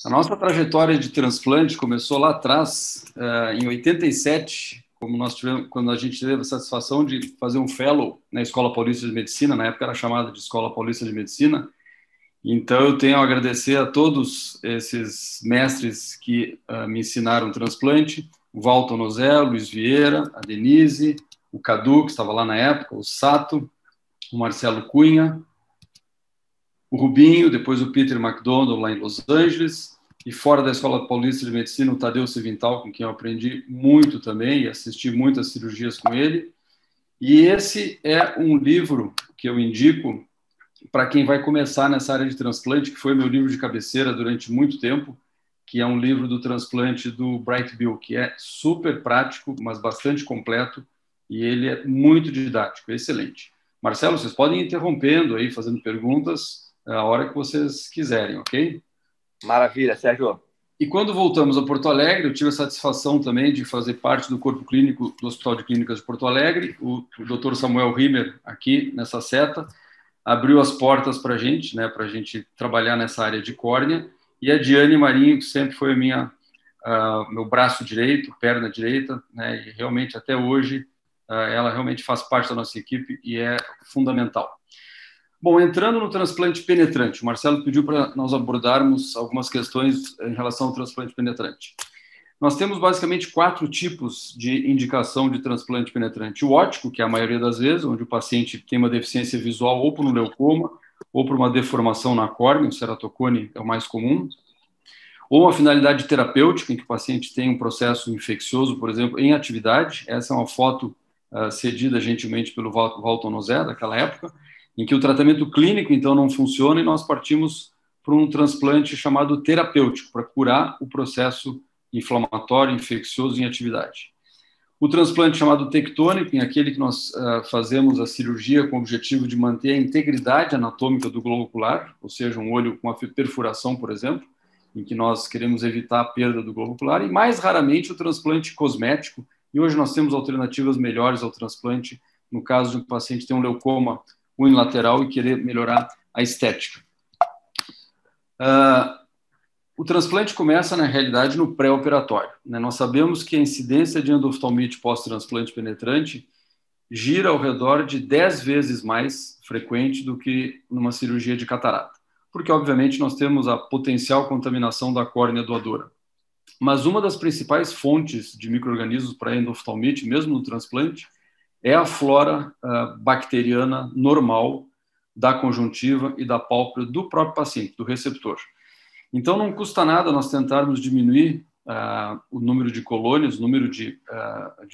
A nossa trajetória de transplante começou lá atrás, em 87, como nós tivemos, quando a gente teve a satisfação de fazer um fellow na Escola Paulista de Medicina, na época era chamada de Escola Paulista de Medicina. Então eu tenho a agradecer a todos esses mestres que me ensinaram transplante, o Walton Nozé, o Luiz Vieira, a Denise, o Cadu, que estava lá na época, o Sato, o Marcelo Cunha, o Rubinho, depois o Peter McDonald lá em Los Angeles, e fora da Escola Paulista de Medicina, o Tadeu Civintal, com quem eu aprendi muito também, e assisti muitas cirurgias com ele. E esse é um livro que eu indico para quem vai começar nessa área de transplante, que foi meu livro de cabeceira durante muito tempo, que é um livro do transplante do Bright Bill, que é super prático, mas bastante completo, e ele é muito didático, é excelente. Marcelo, vocês podem ir interrompendo aí, fazendo perguntas a hora que vocês quiserem, ok? Maravilha, Sérgio. E quando voltamos a Porto Alegre, eu tive a satisfação também de fazer parte do corpo clínico do Hospital de Clínicas de Porto Alegre. O Dr. Samuel Rimmer, aqui nessa seta, abriu as portas para a gente, né, para a gente trabalhar nessa área de córnea. E a Diane Marinho, que sempre foi meu braço direito, perna direita, né, e realmente até hoje ela realmente faz parte da nossa equipe e é fundamental. Bom, entrando no transplante penetrante, o Marcelo pediu para nós abordarmos algumas questões em relação ao transplante penetrante. Nós temos basicamente 4 tipos de indicação de transplante penetrante. O óptico, que é a maioria das vezes, onde o paciente tem uma deficiência visual ou por um leucoma, ou por uma deformação na córnea, o ceratocone é o mais comum, ou uma finalidade terapêutica, em que o paciente tem um processo infeccioso, por exemplo, em atividade. Essa é uma foto cedida gentilmente pelo Walton Nozé, daquela época, em que o tratamento clínico, então, não funciona e nós partimos para um transplante chamado terapêutico, para curar o processo inflamatório, infeccioso em atividade. O transplante chamado tectônico, em aquele que nós fazemos a cirurgia com o objetivo de manter a integridade anatômica do globo ocular, ou seja, um olho com uma perfuração, por exemplo, em que nós queremos evitar a perda do globo ocular, e mais raramente o transplante cosmético, e hoje nós temos alternativas melhores ao transplante, no caso de um paciente ter um leucoma unilateral e querer melhorar a estética. O transplante começa, na realidade, no pré-operatório, né? Nós sabemos que a incidência de endoftalmite pós-transplante penetrante gira ao redor de 10 vezes mais frequente do que numa cirurgia de catarata, porque, obviamente, nós temos a potencial contaminação da córnea doadora. Mas uma das principais fontes de micro-organismos para endoftalmite, mesmo no transplante, é a flora bacteriana normal da conjuntiva e da pálpebra do próprio paciente, do receptor. Então, não custa nada nós tentarmos diminuir o número de colônias, o número de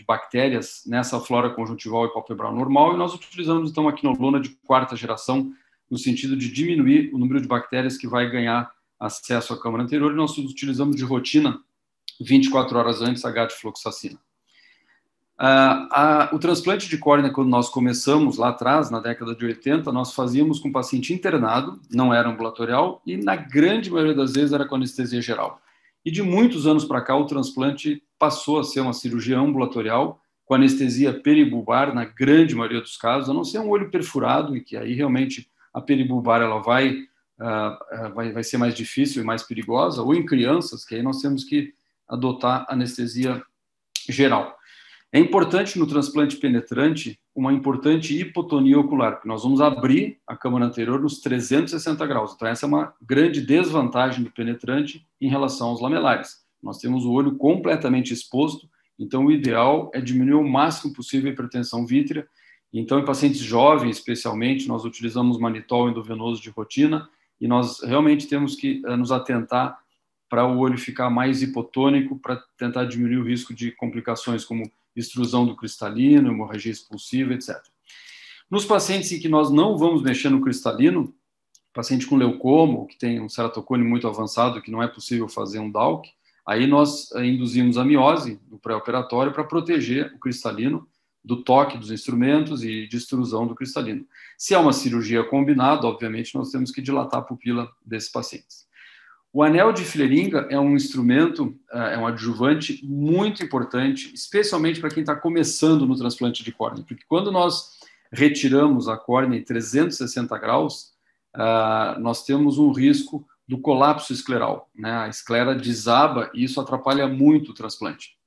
bactérias nessa flora conjuntival e palpebral normal, e nós utilizamos, então, a quinolona de 4ª geração, no sentido de diminuir o número de bactérias que vai ganhar acesso à câmara anterior, e nós utilizamos de rotina 24 horas antes a gatifloxacina. O transplante de córnea, quando nós começamos lá atrás, na década de 80, nós fazíamos com o paciente internado, não era ambulatorial, e na grande maioria das vezes era com anestesia geral. E de muitos anos para cá, o transplante passou a ser uma cirurgia ambulatorial, com anestesia peribulbar, na grande maioria dos casos, a não ser um olho perfurado, e que aí realmente a peribulbar ela vai ser mais difícil e mais perigosa, ou em crianças, que aí nós temos que adotar anestesia geral. É importante no transplante penetrante uma importante hipotonia ocular, porque nós vamos abrir a câmara anterior nos 360 graus. Então, essa é uma grande desvantagem do penetrante em relação aos lamelares. Nós temos o olho completamente exposto, então o ideal é diminuir o máximo possível a hipertensão vítrea. Então, em pacientes jovens, especialmente, nós utilizamos manitol endovenoso de rotina e nós realmente temos que nos atentar para o olho ficar mais hipotônico, para tentar diminuir o risco de complicações como extrusão do cristalino, hemorragia expulsiva, etc. Nos pacientes em que nós não vamos mexer no cristalino, paciente com leucoma, que tem um ceratocone muito avançado, que não é possível fazer um DALC, aí nós induzimos a miose no pré-operatório para proteger o cristalino do toque dos instrumentos e de extrusão do cristalino. Se é uma cirurgia combinada, obviamente, nós temos que dilatar a pupila desses pacientes. O anel de Filleringa é um instrumento, é um adjuvante muito importante, especialmente para quem está começando no transplante de córnea, porque quando nós retiramos a córnea em 360 graus, nós temos um risco do colapso escleral, né? A esclera desaba e isso atrapalha muito o transplante.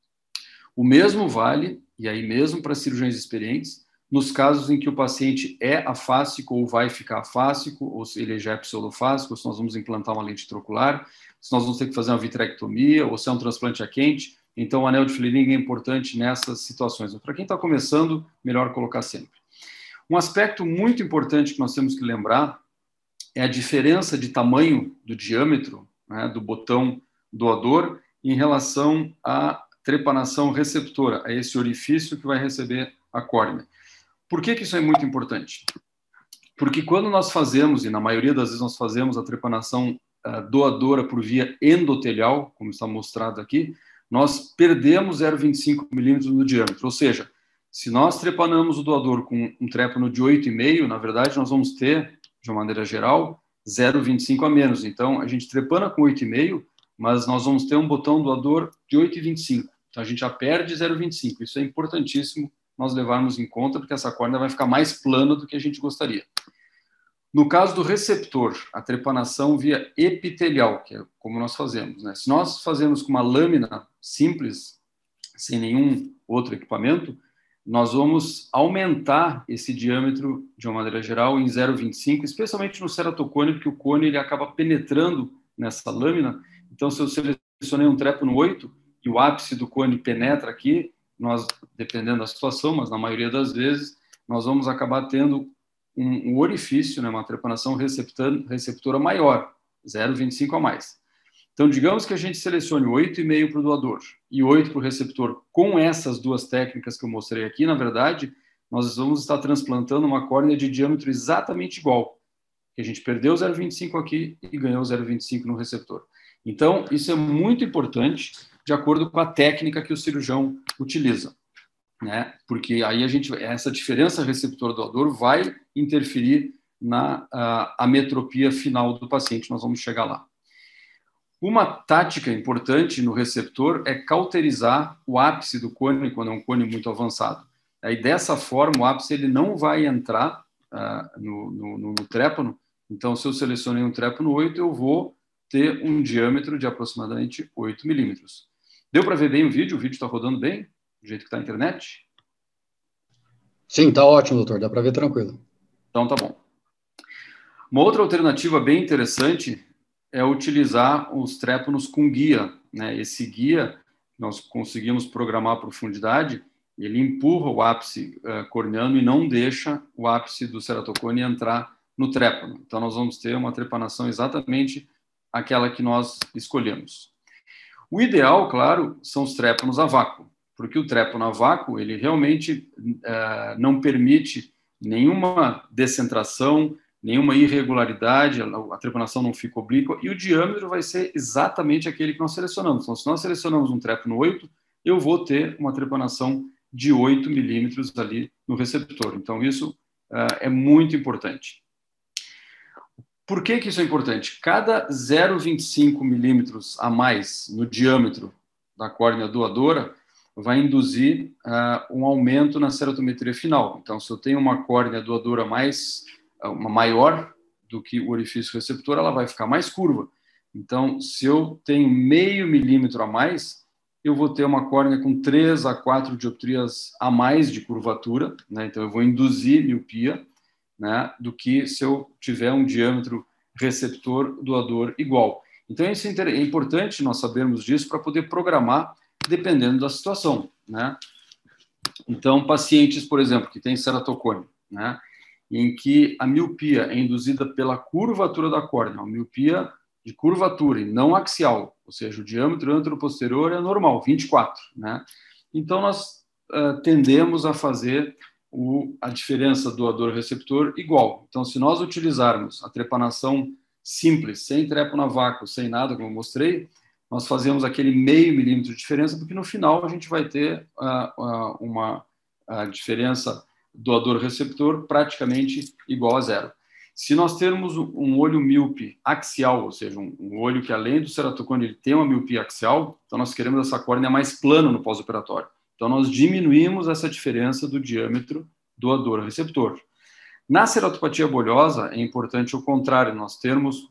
O mesmo vale, e aí mesmo para cirurgiões experientes, nos casos em que o paciente é afásico ou vai ficar afásico, ou se ele já é pseudofásico, ou se nós vamos implantar uma lente intraocular, se nós vamos ter que fazer uma vitrectomia, ou se é um transplante a quente. Então, o anel de Fleming é importante nessas situações. Para quem está começando, melhor colocar sempre. Um aspecto muito importante que nós temos que lembrar é a diferença de tamanho do diâmetro, né, do botão doador em relação à trepanação receptora, a esse orifício que vai receber a córnea. Por que isso é muito importante? Porque quando nós fazemos, e na maioria das vezes nós fazemos a trepanação doadora por via endotelial, como está mostrado aqui, nós perdemos 0,25 milímetros no diâmetro. Ou seja, se nós trepanamos o doador com um trépano de 8,5, na verdade nós vamos ter, de uma maneira geral, 0,25 a menos. Então, a gente trepana com 8,5, mas nós vamos ter um botão doador de 8,25. Então, a gente já perde 0,25. Isso é importantíssimo nós levarmos em conta, porque essa córnea vai ficar mais plana do que a gente gostaria. No caso do receptor, a trepanação via epitelial, que é como nós fazemos, né? Se nós fazemos com uma lâmina simples, sem nenhum outro equipamento, nós vamos aumentar esse diâmetro, de uma maneira geral, em 0,25, especialmente no ceratocone, porque o cone ele acaba penetrando nessa lâmina. Então, se eu selecionei um trépano 8 e o ápice do cone penetra aqui, nós, dependendo da situação, mas na maioria das vezes, nós vamos acabar tendo um orifício, né, uma trepanação receptora maior, 0,25 a mais. Então, digamos que a gente selecione 8,5 para o doador e 8 para o receptor. Com essas duas técnicas que eu mostrei aqui, na verdade, nós vamos estar transplantando uma córnea de diâmetro exatamente igual. Que a gente perdeu 0,25 aqui e ganhou 0,25 no receptor. Então, isso é muito importante, de acordo com a técnica que o cirurgião utiliza, né? Porque aí essa diferença receptor-doador vai interferir na ametropia final do paciente. Nós vamos chegar lá. Uma tática importante no receptor é cauterizar o ápice do cone quando é um cone muito avançado. Aí, dessa forma, o ápice ele não vai entrar no trépano. Então, se eu selecionei um trépano 8, eu vou ter um diâmetro de aproximadamente 8 milímetros. Deu para ver bem o vídeo? O vídeo está rodando bem? Do jeito que está a internet? Sim, está ótimo, doutor. Dá para ver tranquilo. Então, tá bom. Uma outra alternativa bem interessante é utilizar os trépanos com guia, né? Esse guia, nós conseguimos programar a profundidade, ele empurra o ápice corneano e não deixa o ápice do ceratocone entrar no trépano. Então, nós vamos ter uma trepanação exatamente aquela que nós escolhemos. O ideal, claro, são os trépanos a vácuo, porque o trépano a vácuo, ele realmente não permite nenhuma descentração, nenhuma irregularidade, a trepanação não fica oblíqua, e o diâmetro vai ser exatamente aquele que nós selecionamos. Então, se nós selecionamos um trépano 8, eu vou ter uma trepanação de 8 milímetros ali no receptor. Então, isso é muito importante. Por que isso é importante? Cada 0,25 milímetros a mais no diâmetro da córnea doadora vai induzir um aumento na ceratometria final. Então, se eu tenho uma córnea doadora maior do que o orifício receptor, ela vai ficar mais curva. Então, se eu tenho meio milímetro a mais, eu vou ter uma córnea com 3 a 4 dioptrias a mais de curvatura, né? Então, eu vou induzir miopia, né, do que se eu tiver um diâmetro receptor doador igual. Então, isso é importante nós sabermos disso para poder programar dependendo da situação, né? Então, pacientes, por exemplo, que têm ceratocone, né, em que a miopia é induzida pela curvatura da córnea, uma miopia de curvatura e não axial, ou seja, o diâmetro anteroposterior é normal, 24, né? Então, nós tendemos a fazer a diferença doador-receptor igual. Então, se nós utilizarmos a trepanação simples, sem trépano a vácuo, sem nada, como eu mostrei, nós fazemos aquele meio milímetro de diferença, porque no final a gente vai ter uma diferença doador-receptor praticamente igual a zero. Se nós termos um olho míope axial, ou seja, um olho que além do ceratocone ele tem uma miopia axial, então nós queremos essa córnea mais plana no pós-operatório. Então nós diminuímos essa diferença do diâmetro doador-receptor. Na ceratopatia bolhosa é importante o contrário, nós termos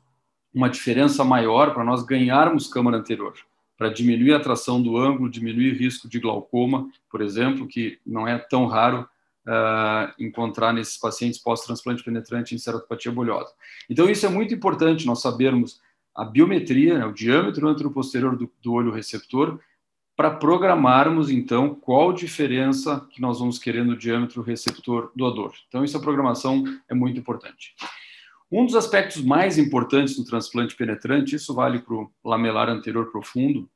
uma diferença maior para nós ganharmos câmara anterior, para diminuir a tração do ângulo, diminuir o risco de glaucoma, por exemplo, que não é tão raro encontrar nesses pacientes pós-transplante penetrante em ceratopatia bulhosa. Então, isso é muito importante, nós sabermos a biometria, né, o diâmetro anteroposterior do olho receptor, para programarmos, então, qual diferença que nós vamos querer no diâmetro receptor doador. Então, essa programação é muito importante. Um dos aspectos mais importantes no transplante penetrante, isso vale para o lamelar anterior profundo,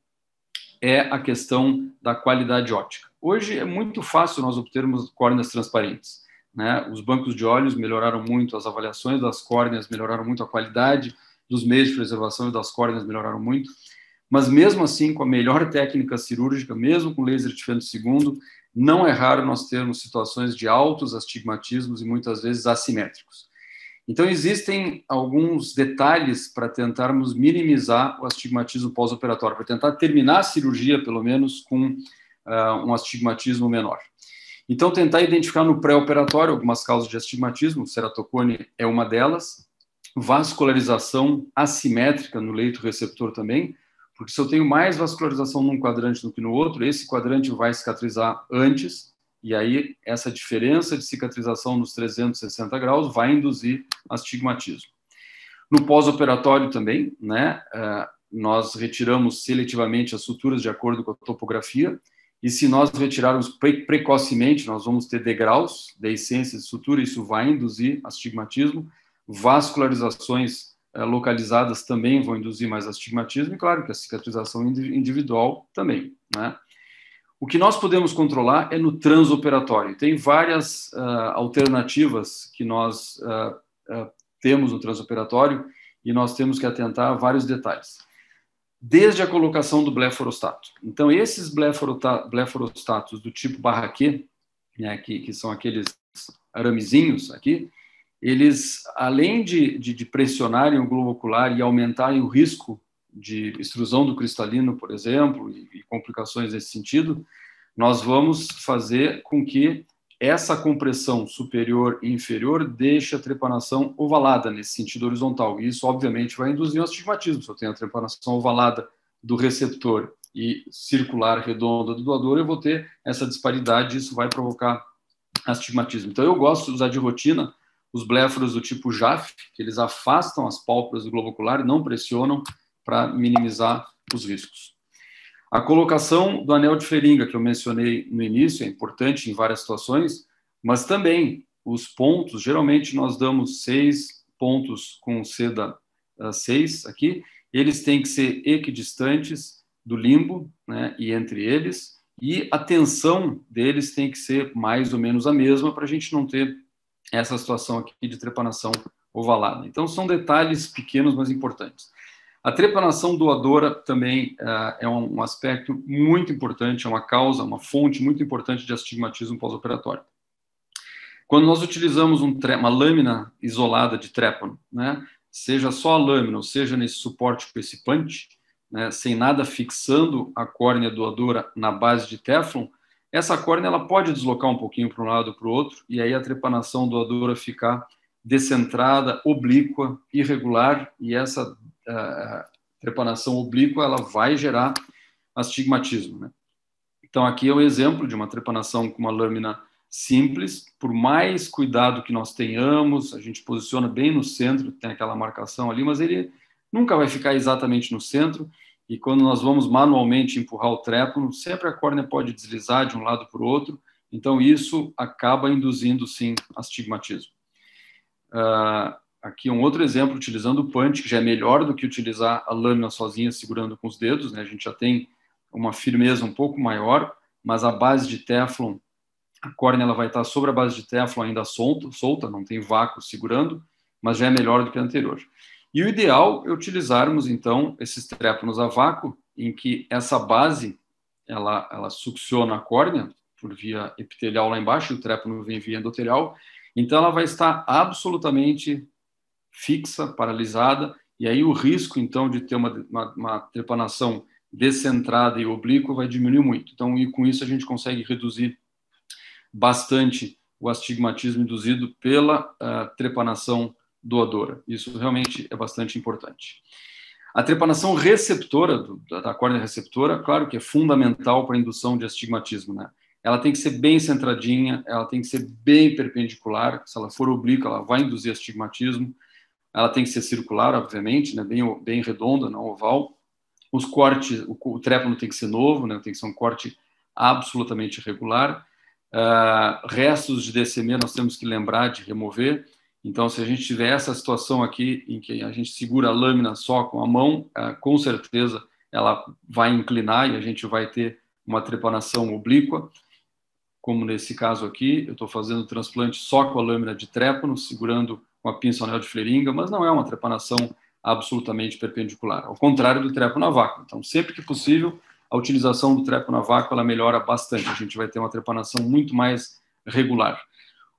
é a questão da qualidade óptica. Hoje é muito fácil nós obtermos córneas transparentes, né? Os bancos de olhos melhoraram muito, as avaliações das córneas melhoraram muito, a qualidade dos meios de preservação das córneas melhoraram muito, mas mesmo assim, com a melhor técnica cirúrgica, mesmo com laser de feno segundo, não é raro nós termos situações de altos astigmatismos e muitas vezes assimétricos. Então, existem alguns detalhes para tentarmos minimizar o astigmatismo pós-operatório, para tentar terminar a cirurgia, pelo menos, com um astigmatismo menor. Então, tentar identificar no pré-operatório algumas causas de astigmatismo, o ceratocone é uma delas, vascularização assimétrica no leito receptor também, porque se eu tenho mais vascularização num quadrante do que no outro, esse quadrante vai cicatrizar antes, e aí essa diferença de cicatrização nos 360 graus vai induzir astigmatismo. No pós-operatório também, né, nós retiramos seletivamente as suturas de acordo com a topografia, e se nós retirarmos precocemente, nós vamos ter degraus, deiscência de sutura, isso vai induzir astigmatismo. Vascularizações localizadas também vão induzir mais astigmatismo, e claro que a cicatrização individual também, né? O que nós podemos controlar é no transoperatório. Tem várias alternativas que nós temos no transoperatório e nós temos que atentar a vários detalhes. Desde a colocação do bleforostato. Então, esses bleforostatos do tipo Barraquet, né, que são aqueles aramezinhos aqui, eles, além de pressionarem o globo ocular e aumentarem o risco de extrusão do cristalino, por exemplo, e complicações nesse sentido, nós vamos fazer com que essa compressão superior e inferior deixe a trepanação ovalada nesse sentido horizontal. E isso, obviamente, vai induzir um astigmatismo. Se eu tenho a trepanação ovalada do receptor e circular redonda do doador, eu vou ter essa disparidade e isso vai provocar astigmatismo. Então, eu gosto de usar de rotina os bléforos do tipo JAF, que eles afastam as pálpebras do globo ocular e não pressionam para minimizar os riscos. A colocação do anel de Feringa, que eu mencionei no início, é importante em várias situações, mas também os pontos, geralmente nós damos 6 pontos com seda 6 aqui, eles têm que ser equidistantes do limbo, né, e entre eles, e a tensão deles tem que ser mais ou menos a mesma para a gente não ter essa situação aqui de trepanação ovalada. Então, são detalhes pequenos, mas importantes. A trepanação doadora também é um aspecto muito importante, é uma causa, uma fonte muito importante de astigmatismo pós-operatório. Quando nós utilizamos uma lâmina isolada de trépano, né, seja só a lâmina, ou seja nesse suporte com esse punch, né, sem nada fixando a córnea doadora na base de Teflon, essa córnea ela pode deslocar um pouquinho para um lado ou para o outro, e aí a trepanação doadora ficar descentrada, oblíqua, irregular, e essa trepanação oblíqua ela vai gerar astigmatismo, né? Então, aqui é um exemplo de uma trepanação com uma lâmina simples. Por mais cuidado que nós tenhamos, a gente posiciona bem no centro, tem aquela marcação ali, mas ele nunca vai ficar exatamente no centro, e quando nós vamos manualmente empurrar o trépano, sempre a córnea pode deslizar de um lado para o outro, então isso acaba induzindo, sim, astigmatismo. Aqui um outro exemplo, utilizando o punch, que já é melhor do que utilizar a lâmina sozinha, segurando com os dedos, né? A gente já tem uma firmeza um pouco maior, mas a base de Teflon, a córnea ela vai estar sobre a base de Teflon ainda solta, não tem vácuo segurando, mas já é melhor do que a anterior. E o ideal é utilizarmos, então, esses trépanos a vácuo, em que essa base, ela succiona a córnea, por via epitelial lá embaixo, e o trépano vem via endotelial, então ela vai estar absolutamente fixa, paralisada, e aí o risco, então, de ter uma trepanação descentrada e oblíqua vai diminuir muito. Então, e com isso a gente consegue reduzir bastante o astigmatismo induzido pela trepanação doadora. Isso realmente é bastante importante. A trepanação receptora, da córnea receptora, claro que é fundamental para a indução de astigmatismo, né? Ela tem que ser bem centradinha, ela tem que ser bem perpendicular. Se ela for oblíqua, ela vai induzir astigmatismo. Ela tem que ser circular, obviamente, né? Bem redonda, não oval. Os cortes, o trépano tem que ser novo, né? Tem que ser um corte absolutamente regular. Restos de DCM nós temos que lembrar de remover. Então, se a gente tiver essa situação aqui, em que a gente segura a lâmina só com a mão, com certeza ela vai inclinar e a gente vai ter uma trepanação oblíqua, como nesse caso aqui. Eu estou fazendo o transplante só com a lâmina de trépano, segurando com a pinça anel de Fleringa, mas não é uma trepanação absolutamente perpendicular, ao contrário do trépano a vácuo. Então, sempre que possível, a utilização do trépano a vácuo ela melhora bastante, a gente vai ter uma trepanação muito mais regular.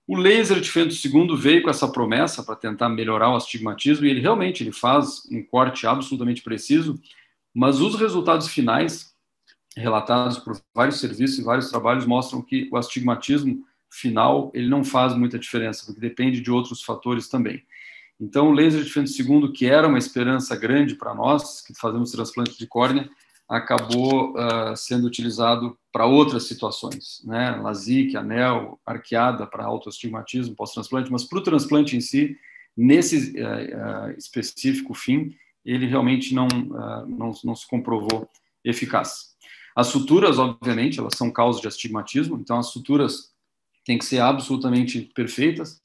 O laser de fento segundo veio com essa promessa para tentar melhorar o astigmatismo, e ele realmente faz um corte absolutamente preciso, mas os resultados finais, relatados por vários serviços e vários trabalhos, mostram que o astigmatismo final ele não faz muita diferença, porque depende de outros fatores também. Então, o laser de fento segundo, que era uma esperança grande para nós, que fazemos transplante de córnea, acabou sendo utilizado para outras situações, né? LASIK, anel, arqueada para autoastigmatismo, pós-transplante, mas para o transplante em si, nesse específico fim, ele realmente não se comprovou eficaz. As suturas, obviamente, elas são causa de astigmatismo, então as suturas têm que ser absolutamente perfeitas.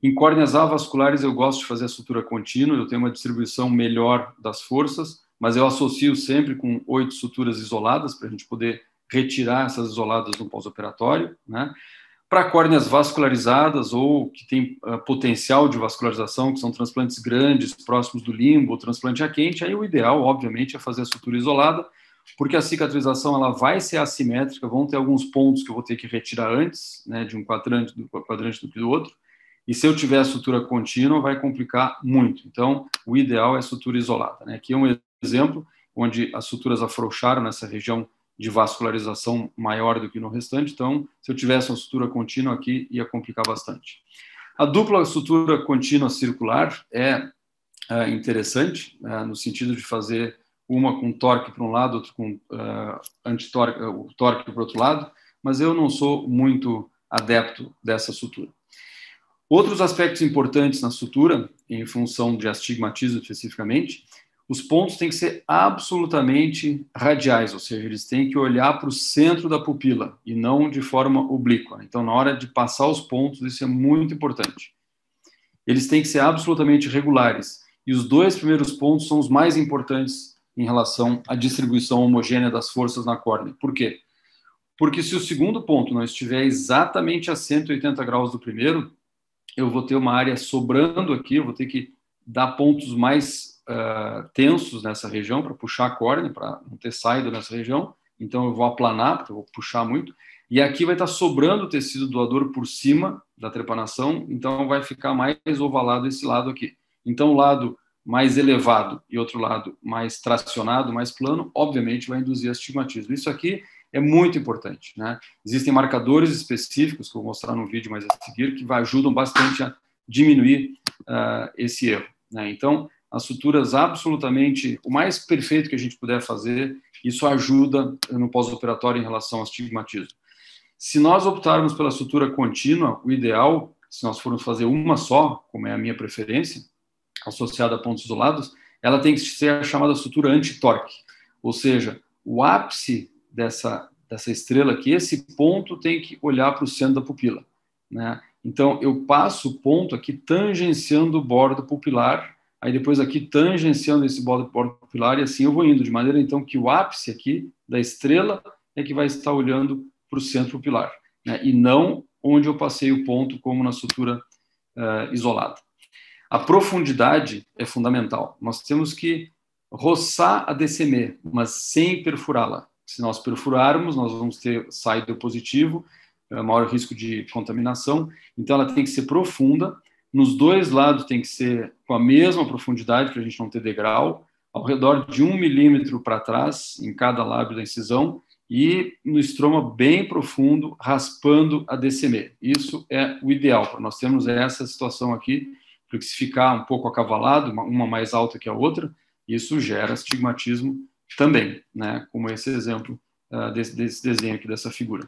Em córneas avasculares, eu gosto de fazer a sutura contínua, eu tenho uma distribuição melhor das forças, mas eu associo sempre com 8 suturas isoladas, para a gente poder retirar essas isoladas no pós-operatório, né? Para córneas vascularizadas ou que tem potencial de vascularização, que são transplantes grandes, próximos do limbo, transplante a quente, aí o ideal, obviamente, é fazer a sutura isolada, porque a cicatrização ela vai ser assimétrica, vão ter alguns pontos que eu vou ter que retirar antes, né, de um quadrante do que do outro, e se eu tiver a sutura contínua, vai complicar muito. Então, o ideal é a sutura isolada, né? Aqui é um exemplo onde as suturas afrouxaram nessa região de vascularização maior do que no restante, então, se eu tivesse uma sutura contínua aqui, ia complicar bastante. A dupla sutura contínua circular é interessante, no sentido de fazer uma com torque para um lado, outra com antitorque, o torque para o outro lado, mas eu não sou muito adepto dessa sutura. Outros aspectos importantes na sutura, em função de astigmatismo especificamente, os pontos têm que ser absolutamente radiais, ou seja, eles têm que olhar para o centro da pupila e não de forma oblíqua. Então, na hora de passar os pontos, isso é muito importante. Eles têm que ser absolutamente regulares. E os 2 primeiros pontos são os mais importantes em relação à distribuição homogênea das forças na córnea. Por quê? Porque se o segundo ponto não estiver exatamente a 180 graus do primeiro, eu vou ter uma área sobrando aqui, eu vou ter que dar pontos mais tensos nessa região para puxar a córnea, para não ter saída nessa região. Então, eu vou aplanar, porque eu vou puxar muito. E aqui vai estar sobrando o tecido doador por cima da trepanação, então vai ficar mais ovalado esse lado aqui. Então, o lado mais elevado e outro lado mais tracionado, mais plano, obviamente vai induzir astigmatismo. Isso aqui é muito importante, né? Existem marcadores específicos, que eu vou mostrar no vídeo mais a seguir, que ajudam bastante a diminuir esse erro, né? Então, as suturas absolutamente, o mais perfeito que a gente puder fazer, isso ajuda no pós-operatório em relação ao astigmatismo. Se nós optarmos pela sutura contínua, o ideal, se nós formos fazer uma só, como é a minha preferência, associada a pontos isolados, ela tem que ser a chamada sutura anti-torque, ou seja, o ápice dessa estrela aqui, esse ponto tem que olhar para o centro da pupila, né? Então, eu passo o ponto aqui tangenciando o bordo pupilar, aí depois aqui tangenciando esse bordo pupilar, e assim eu vou indo, de maneira então que o ápice aqui da estrela é que vai estar olhando para o centro pupilar, né? E não onde eu passei o ponto, como na sutura isolada. A profundidade é fundamental. Nós temos que roçar a DCM, mas sem perfurá-la. Se nós perfurarmos, nós vamos ter saído positivo, maior risco de contaminação. Então, ela tem que ser profunda. Nos 2 lados tem que ser com a mesma profundidade, para a gente não ter degrau, ao redor de 1 milímetro para trás, em cada lábio da incisão, e no estroma bem profundo, raspando a DCM. Isso é o ideal, para nós termos essa situação aqui, flexificar um pouco acavalado, uma mais alta que a outra, isso gera astigmatismo também, né? Como esse exemplo desse desenho aqui, dessa figura.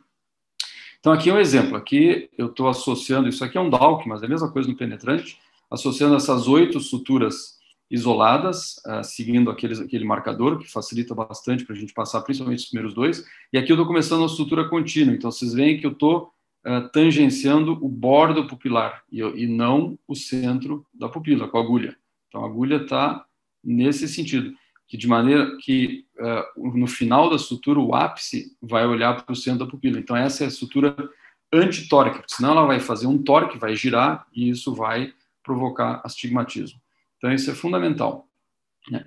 Então, aqui é um exemplo. Aqui eu estou associando, isso aqui é um Dawkins, mas é a mesma coisa no penetrante, associando essas 8 suturas isoladas, seguindo aquele marcador, que facilita bastante para a gente passar, principalmente os primeiros 2. E aqui eu estou começando a sutura contínua. Então, vocês veem que eu estou tangenciando o bordo pupilar e não o centro da pupila, com a agulha. Então, a agulha está nesse sentido, que de maneira que no final da sutura o ápice vai olhar para o centro da pupila. Então, essa é a sutura antitórquica, porque senão ela vai fazer um torque, vai girar, e isso vai provocar astigmatismo. Então, isso é fundamental.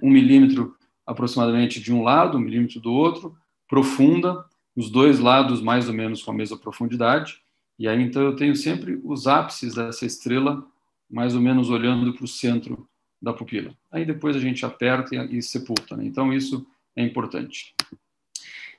1 milímetro aproximadamente de um lado, 1 milímetro do outro, profunda, os dois lados mais ou menos com a mesma profundidade, e aí então eu tenho sempre os ápices dessa estrela mais ou menos olhando para o centro da pupila. Aí depois a gente aperta e sepulta, né? Então isso é importante.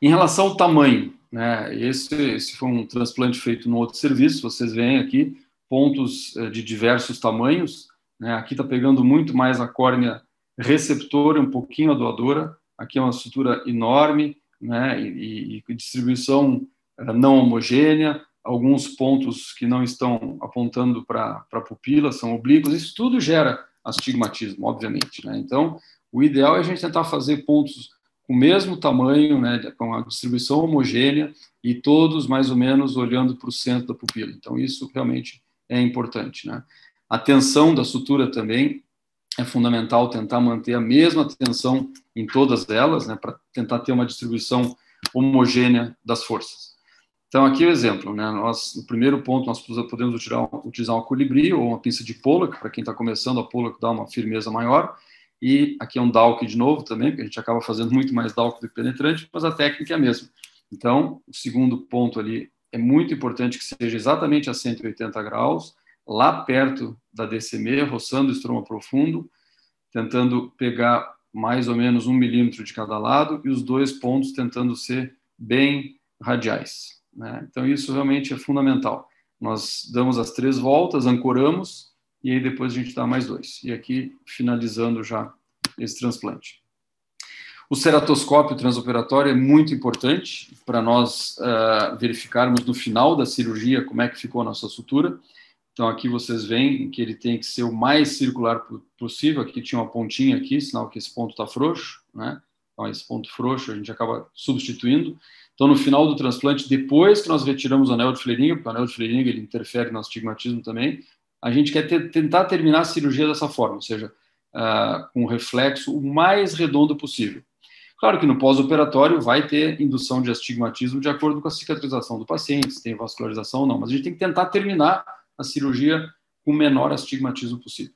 Em relação ao tamanho, né? Esse foi um transplante feito no outro serviço, vocês veem aqui pontos de diversos tamanhos, né? Aqui está pegando muito mais a córnea receptora, um pouquinho a doadora, aqui é uma sutura enorme, né? E distribuição não homogênea, alguns pontos que não estão apontando para a pupila, são oblíquos, isso tudo gera astigmatismo, obviamente, né? Então, o ideal é a gente tentar fazer pontos com o mesmo tamanho, né, com a distribuição homogênea e todos mais ou menos olhando para o centro da pupila. Então, isso realmente é importante, né? A tensão da sutura também é fundamental, tentar manter a mesma tensão em todas elas, né, para tentar ter uma distribuição homogênea das forças. Então, aqui o exemplo, né? No primeiro ponto, nós podemos utilizar uma colibri ou uma pinça de Pollock, para quem está começando, a Pollock dá uma firmeza maior, e aqui é um Dawkins de novo também, porque a gente acaba fazendo muito mais Dawkins do que penetrante, mas a técnica é a mesma. Então, o segundo ponto ali é muito importante que seja exatamente a 180 graus, lá perto da DCM, roçando o estroma profundo, tentando pegar mais ou menos 1 milímetro de cada lado, e os dois pontos tentando ser bem radiais, né? Então, isso realmente é fundamental. Nós damos as 3 voltas, ancoramos, e aí depois a gente dá mais 2. E aqui, finalizando já esse transplante. O ceratoscópio transoperatório é muito importante para nós verificarmos no final da cirurgia como é que ficou a nossa sutura. Então, aqui vocês veem que ele tem que ser o mais circular possível. Aqui tinha uma pontinha aqui, sinal que esse ponto está frouxo, né? Então, esse ponto frouxo a gente acaba substituindo. Então, no final do transplante, depois que nós retiramos o anel de Fleringel, porque o anel de Fleringel ele interfere no astigmatismo também, a gente quer tentar terminar a cirurgia dessa forma, ou seja, com o reflexo o mais redondo possível. Claro que no pós-operatório vai ter indução de astigmatismo de acordo com a cicatrização do paciente, se tem vascularização ou não, mas a gente tem que tentar terminar a cirurgia com o menor astigmatismo possível.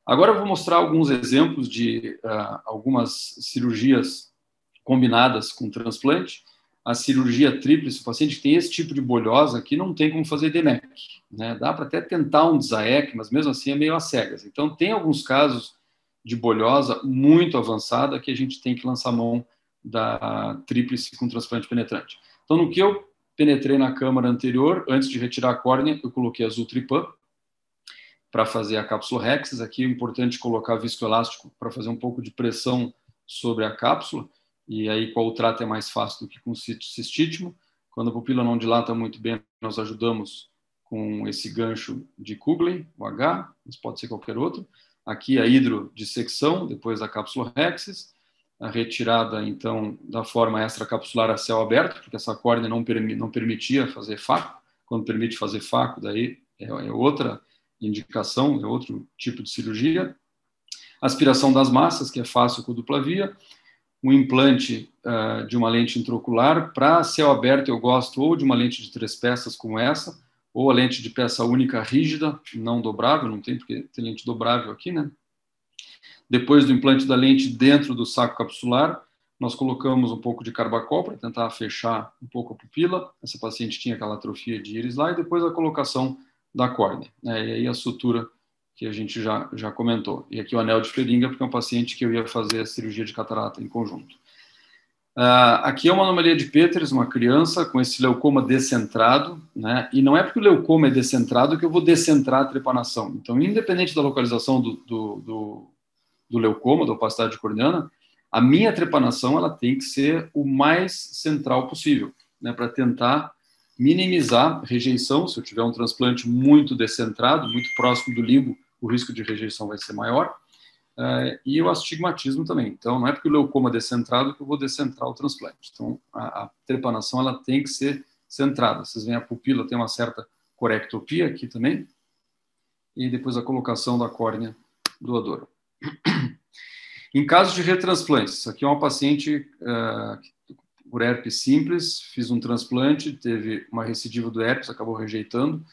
Agora eu vou mostrar alguns exemplos de algumas cirurgias combinadas com transplante. A cirurgia tríplice, o paciente que tem esse tipo de bolhosa aqui não tem como fazer DMEC, né? Dá para até tentar um DSAEC, mas mesmo assim é meio às cegas. Então tem alguns casos de bolhosa muito avançada que a gente tem que lançar mão da tríplice com transplante penetrante. Então, no que eu penetrei na câmara anterior, antes de retirar a córnea, eu coloquei azul tripã para fazer a cápsula Rexis. Aqui é importante colocar viscoelástico para fazer um pouco de pressão sobre a cápsula, e aí com o trato é mais fácil do que com cistítimo. Quando a pupila não dilata muito bem, nós ajudamos com esse gancho de Kugley, o H, mas pode ser qualquer outro. Aqui a hidrodissecção, depois da cápsula Rexis, a retirada, então, da forma extracapsular a céu aberto, porque essa córnea não permitia fazer faco. Quando permite fazer faco, daí é outra indicação, é outro tipo de cirurgia. Aspiração das massas, que é fácil com dupla via. Um implante de uma lente intraocular. Para céu aberto, eu gosto ou de uma lente de 3 peças como essa, ou a lente de peça única rígida, não dobrável, não tem porque tem lente dobrável aqui, né? Depois do implante da lente dentro do saco capsular, nós colocamos um pouco de carbacol para tentar fechar um pouco a pupila. Essa paciente tinha aquela atrofia de íris lá, e depois a colocação da córnea, né? E aí a sutura que a gente já comentou. E aqui o anel de Fleringel, porque é um paciente que eu ia fazer a cirurgia de catarata em conjunto. Aqui é uma anomalia de Peters, uma criança com esse leucoma descentrado, né? E não é porque o leucoma é descentrado que eu vou descentrar a trepanação. Então, independente da localização do leucoma, da opacidade corneana, a minha trepanação ela tem que ser o mais central possível, né? Para tentar minimizar rejeição. Se eu tiver um transplante muito descentrado, muito próximo do limbo, o risco de rejeição vai ser maior. E o astigmatismo também. Então, não é porque o leucoma é descentrado que eu vou descentrar o transplante. Então, a trepanação ela tem que ser centrada. Vocês veem a pupila tem uma certa corectopia aqui também. E depois a colocação da córnea doadora. Em caso de retransplantes, aqui é uma paciente por herpes simples, fiz um transplante, teve uma recidiva do herpes, acabou rejeitando.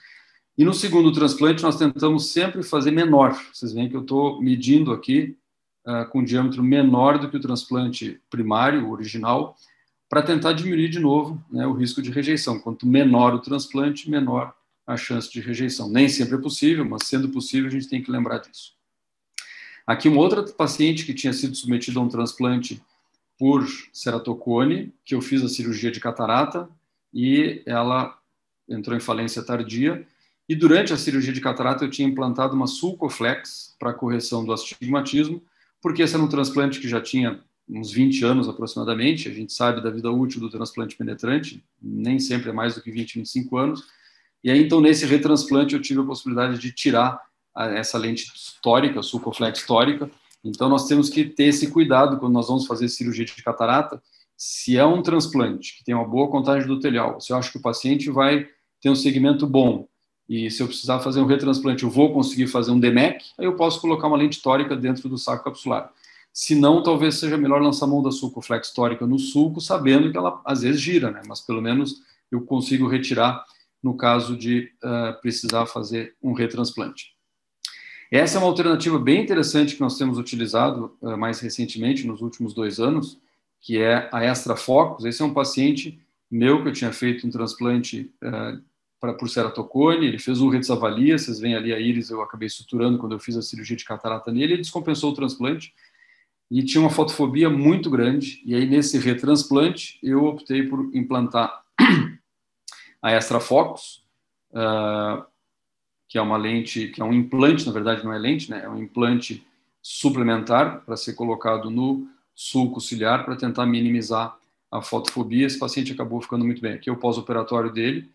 E no segundo transplante, nós tentamos sempre fazer menor. Vocês veem que eu estou medindo aqui com um diâmetro menor do que o transplante primário, o original, para tentar diminuir de novo, né, o risco de rejeição. Quanto menor o transplante, menor a chance de rejeição. Nem sempre é possível, mas sendo possível, a gente tem que lembrar disso. Aqui uma outra paciente que tinha sido submetida a um transplante por ceratocone, que eu fiz a cirurgia de catarata, e ela entrou em falência tardia. E durante a cirurgia de catarata eu tinha implantado uma Sulcoflex para correção do astigmatismo, porque esse era um transplante que já tinha uns 20 anos aproximadamente. A gente sabe da vida útil do transplante penetrante, nem sempre é mais do que 20, 25 anos. E aí, então, nesse retransplante eu tive a possibilidade de tirar essa lente tórica, Sulcoflex tórica. Então, nós temos que ter esse cuidado quando nós vamos fazer cirurgia de catarata. Se é um transplante que tem uma boa contagem do telhal, se eu acho que o paciente vai ter um segmento bom, e se eu precisar fazer um retransplante, eu vou conseguir fazer um DMEC, aí eu posso colocar uma lente tórica dentro do saco capsular. Se não, talvez seja melhor lançar mão da Sulcoflex tórica no sulco, sabendo que ela às vezes gira, né? Mas pelo menos eu consigo retirar no caso de precisar fazer um retransplante. Essa é uma alternativa bem interessante que nós temos utilizado mais recentemente, nos últimos 2 anos, que é a Extra Focus. Esse é um paciente meu que eu tinha feito um transplante por ceratocone, ele fez um Retsavalia, vocês veem ali a íris, eu acabei suturando quando eu fiz a cirurgia de catarata nele, ele descompensou o transplante e tinha uma fotofobia muito grande, e aí nesse retransplante eu optei por implantar a Extra Focus, que é uma lente, que é um implante, na verdade não é lente, né? É um implante suplementar para ser colocado no sulco ciliar para tentar minimizar a fotofobia. Esse paciente acabou ficando muito bem. Aqui é o pós-operatório dele,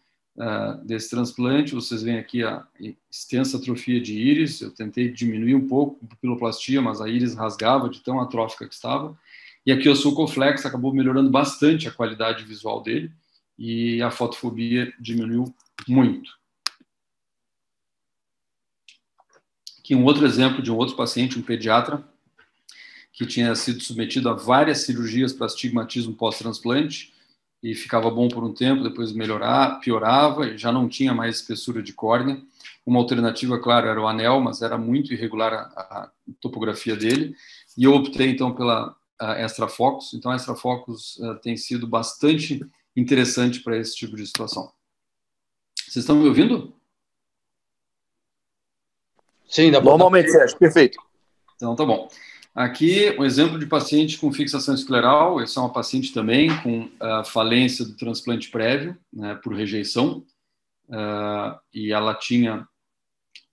desse transplante. Vocês veem aqui a extensa atrofia de íris. Eu tentei diminuir um pouco a pupiloplastia, mas a íris rasgava de tão atrófica que estava. E aqui o Sulcoflex acabou melhorando bastante a qualidade visual dele e a fotofobia diminuiu muito. Aqui um outro exemplo de um outro paciente, um pediatra, que tinha sido submetido a várias cirurgias para astigmatismo pós-transplante e ficava bom por um tempo, depois piorava e já não tinha mais espessura de córnea. Uma alternativa, claro, era o anel, mas era muito irregular a topografia dele. E eu optei, então, pela Extra Focus. Então, a Extra Focus tem sido bastante interessante para esse tipo de situação. Vocês estão me ouvindo? Sim, dá Normalmente, Sérgio, perfeito. Então, tá bom. Aqui, um exemplo de paciente com fixação escleral. Esse é uma paciente também com falência do transplante prévio, né, por rejeição. E ela tinha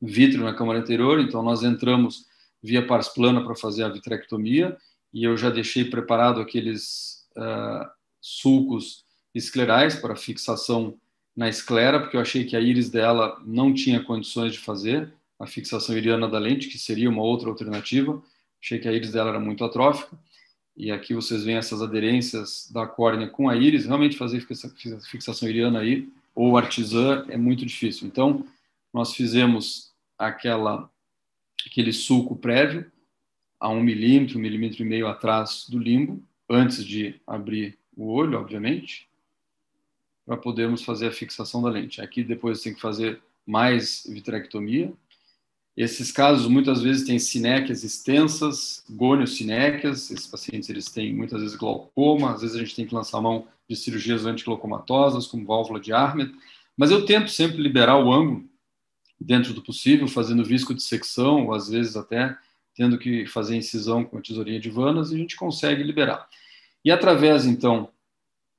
vítreo na câmara anterior, então nós entramos via pars plana para fazer a vitrectomia, e eu já deixei preparado aqueles sulcos esclerais para fixação na esclera, porque eu achei que a íris dela não tinha condições de fazer a fixação iriana da lente, que seria uma outra alternativa. Achei que a íris dela era muito atrófica, e aqui vocês veem essas aderências da córnea com a íris. Realmente fazer fixação iriana aí, ou artesã, é muito difícil. Então, nós fizemos aquele sulco prévio, a 1 milímetro, 1,5 milímetro atrás do limbo, antes de abrir o olho, obviamente, para podermos fazer a fixação da lente. Aqui depois tem que fazer mais vitrectomia. Esses casos muitas vezes têm sinéquias extensas, goniosinéquias. Esses pacientes eles têm muitas vezes glaucoma, às vezes a gente tem que lançar mão de cirurgias antiglaucomatosas, como válvula de Ahmed, mas eu tento sempre liberar o ângulo dentro do possível, fazendo viscodissecção, ou às vezes até tendo que fazer incisão com a tesourinha de Vanas, e a gente consegue liberar. E através, então,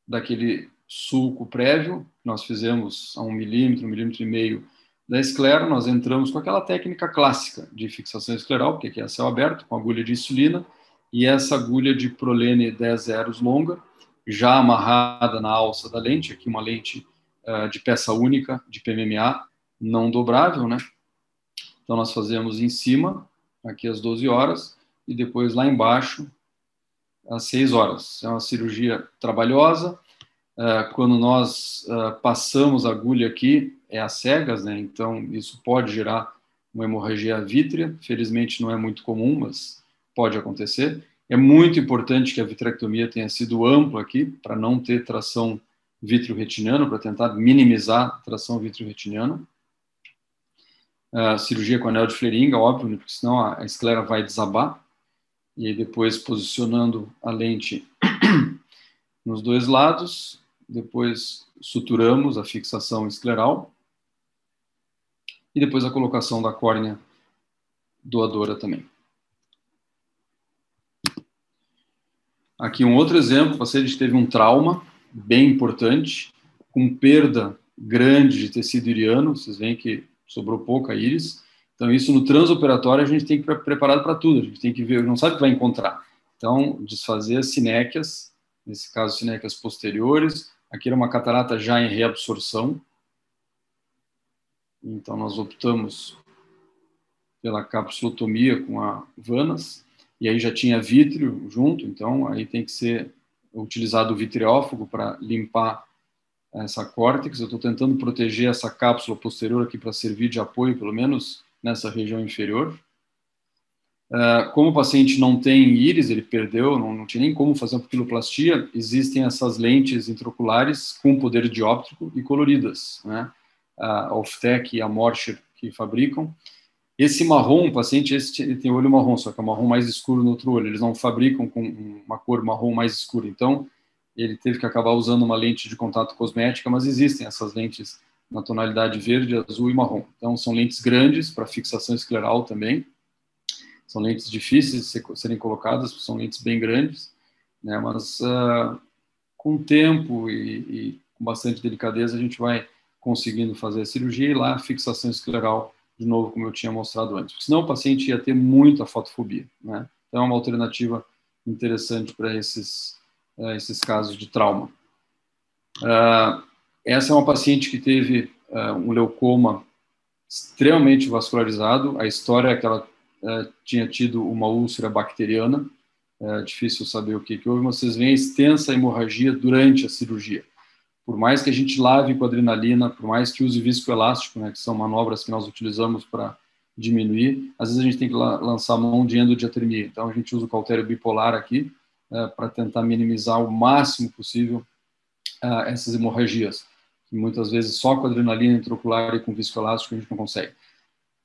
daquele sulco prévio, que nós fizemos a 1 milímetro, 1,5 milímetro da esclera, nós entramos com aquela técnica clássica de fixação escleral, porque aqui é céu aberto, com agulha de insulina, e essa agulha de Prolene 10 zeros longa, já amarrada na alça da lente, aqui uma lente de peça única, de PMMA, não dobrável, né? Então nós fazemos em cima, aqui às 12 horas, e depois lá embaixo, às 6 horas. É uma cirurgia trabalhosa. Quando nós passamos a agulha aqui, é às cegas, né? Então isso pode gerar uma hemorragia vítrea. Felizmente não é muito comum, mas pode acontecer. É muito importante que a vitrectomia tenha sido ampla aqui, para não ter tração vítreo-retiniana, para tentar minimizar a tração vítreo-retiniana. Cirurgia com anel de Fleiringa, óbvio, né? Porque senão a esclera vai desabar. E aí depois posicionando a lente nos dois lados, depois suturamos a fixação escleral e depois a colocação da córnea doadora também. Aqui um outro exemplo, o paciente teve um trauma bem importante, com perda grande de tecido iriano, vocês veem que sobrou pouca íris. Então isso no transoperatório a gente tem que estar preparado para tudo, a gente tem que ver, não sabe o que vai encontrar. Então desfazer as sinéquias, nesse caso sinéquias posteriores. Aqui era uma catarata já em reabsorção. Então, nós optamos pela capsulotomia com a Vanas, e aí já tinha vítreo junto, então aí tem que ser utilizado o vitreófago para limpar essa córtex. Eu estou tentando proteger essa cápsula posterior aqui para servir de apoio, pelo menos nessa região inferior. Como o paciente não tem íris, ele perdeu, não tinha nem como fazer uma pupiloplastia, existem essas lentes intraoculares com poder dióptrico e coloridas, né? A Oftec e a Morscher que fabricam. Esse marrom, o paciente ele tem olho marrom, só que é um marrom mais escuro no outro olho, eles não fabricam com uma cor marrom mais escura, então ele teve que acabar usando uma lente de contato cosmética, mas existem essas lentes na tonalidade verde, azul e marrom. Então são lentes grandes para fixação escleral também. São lentes difíceis de serem colocadas, são lentes bem grandes, né? Mas com tempo e com bastante delicadeza a gente vai conseguindo fazer a cirurgia e lá a fixação escleral, de novo, como eu tinha mostrado antes. Porque senão o paciente ia ter muita fotofobia, né? Então é uma alternativa interessante para esses casos de trauma. Essa é uma paciente que teve um leucoma extremamente vascularizado. A história é que ela tinha tido uma úlcera bacteriana, difícil saber o que houve, mas vocês veem a extensa hemorragia durante a cirurgia. Por mais que a gente lave com adrenalina, por mais que use viscoelástico, né, que são manobras que nós utilizamos para diminuir, às vezes a gente tem que lançar mão de endodiatermia. Então a gente usa o cautério bipolar aqui para tentar minimizar o máximo possível essas hemorragias, que muitas vezes só com adrenalina intraocular e com viscoelástico a gente não consegue.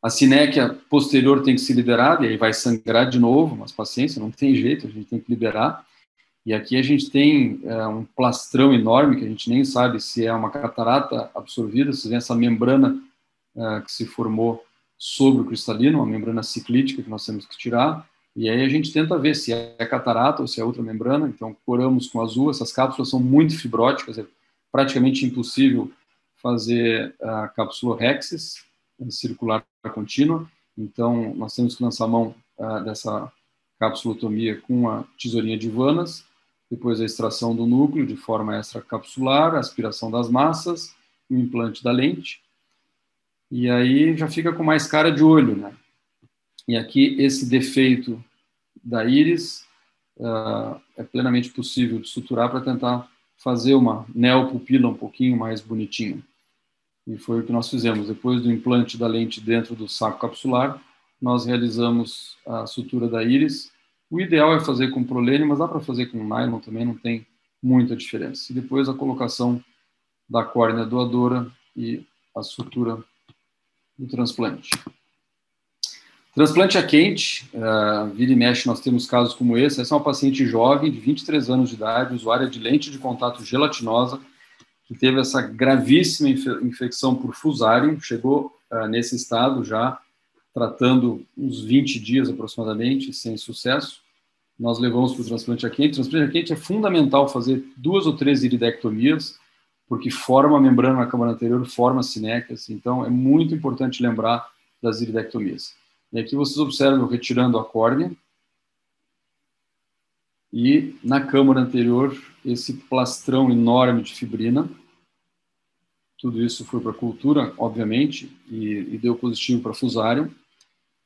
A sinéquia posterior tem que se liberar, e aí vai sangrar de novo, mas paciência, não tem jeito, a gente tem que liberar. E aqui a gente tem um plastrão enorme, que a gente nem sabe se é uma catarata absorvida, se vê essa membrana que se formou sobre o cristalino, uma membrana ciclítica que nós temos que tirar, e aí a gente tenta ver se é catarata ou se é outra membrana. Então coramos com azul, essas cápsulas são muito fibróticas, é praticamente impossível fazer a cápsulorhexis circular contínua, então nós temos que lançar a mão dessa capsulotomia com a tesourinha de Vanas, depois a extração do núcleo de forma extracapsular, a aspiração das massas, o implante da lente, e aí já fica com mais cara de olho, né? E aqui esse defeito da íris é plenamente possível de suturar para tentar fazer uma neopupila um pouquinho mais bonitinha. E foi o que nós fizemos. Depois do implante da lente dentro do saco capsular, nós realizamos a sutura da íris. O ideal é fazer com prolene, mas dá para fazer com nylon também, não tem muita diferença. E depois a colocação da córnea doadora e a sutura do transplante. Transplante a quente, vira e mexe, nós temos casos como esse. Essa é uma paciente jovem, de 23 anos de idade, usuária de lente de contato gelatinosa, que teve essa gravíssima infecção por Fusarium, chegou nesse estado já, tratando uns 20 dias aproximadamente, sem sucesso. nós levamos para o transplante a quente. O transplante a quente é fundamental fazer 2 ou 3 iridectomias, porque forma a membrana na câmara anterior, forma sinecas, então é muito importante lembrar das iridectomias. E aqui vocês observam eu retirando a córnea, e na câmara anterior, esse plastrão enorme de fibrina. Tudo isso foi para cultura, obviamente, e deu positivo para Fusarium.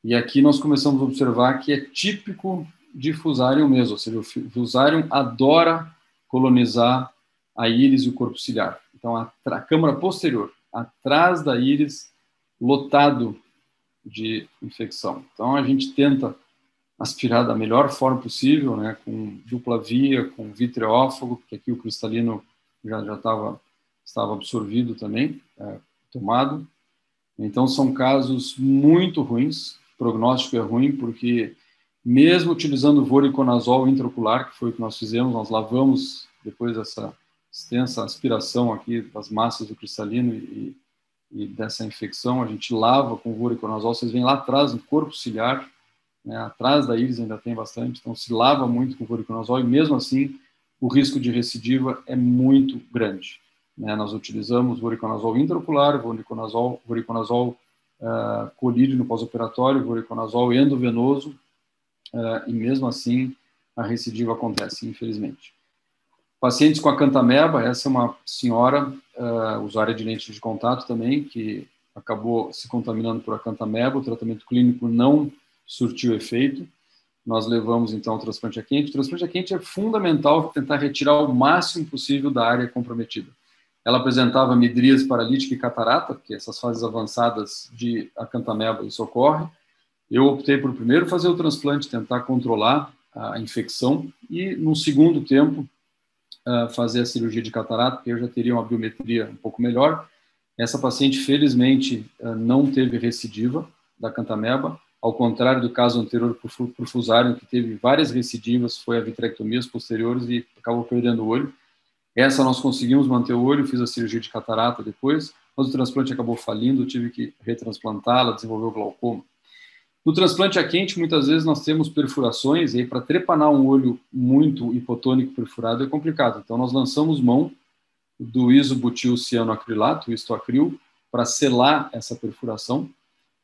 E aqui nós começamos a observar que é típico de Fusarium mesmo, ou seja, o Fusarium adora colonizar a íris e o corpo ciliar. Então, a câmara posterior, atrás da íris, lotado de infecção. Então, a gente tenta aspirar da melhor forma possível, né, com dupla via, com vitreófago, porque aqui o cristalino já estava absorvido também, tomado. Então, são casos muito ruins, o prognóstico é ruim, porque mesmo utilizando voriconazol intraocular, que foi o que nós fizemos, nós lavamos, depois dessa extensa aspiração aqui das massas do cristalino e dessa infecção, a gente lava com voriconazol, vocês veem lá atrás, no corpo ciliar, né, atrás da íris ainda tem bastante, então se lava muito com voriconazol e mesmo assim o risco de recidiva é muito grande. Né, nós utilizamos voriconazol intraocular, voriconazol colírio no pós-operatório, voriconazol endovenoso, e mesmo assim a recidiva acontece, infelizmente. Pacientes com acantameba, essa é uma senhora, usuária de lente de contato também, que acabou se contaminando por acantameba, o tratamento clínico não surtiu efeito, nós levamos então ao transplante a quente. O transplante a quente é fundamental para tentar retirar o máximo possível da área comprometida. Ela apresentava midríase paralítica e catarata, porque essas fases avançadas de acantameba isso ocorre. Eu optei por primeiro fazer o transplante, tentar controlar a infecção e, no segundo tempo, fazer a cirurgia de catarata, porque eu já teria uma biometria um pouco melhor. Essa paciente, felizmente, não teve recidiva da acantameba, ao contrário do caso anterior para o Fusarium, que teve várias recidivas, foi a vitrectomias posteriores e acabou perdendo o olho. Essa nós conseguimos manter o olho, fiz a cirurgia de catarata depois, mas o transplante acabou falindo, eu tive que retransplantá-la, desenvolveu glaucoma. No transplante a quente, muitas vezes nós temos perfurações, e aí para trepanar um olho muito hipotônico perfurado é complicado. Então nós lançamos mão do isobutil cianoacrilato, o istoacril, para selar essa perfuração.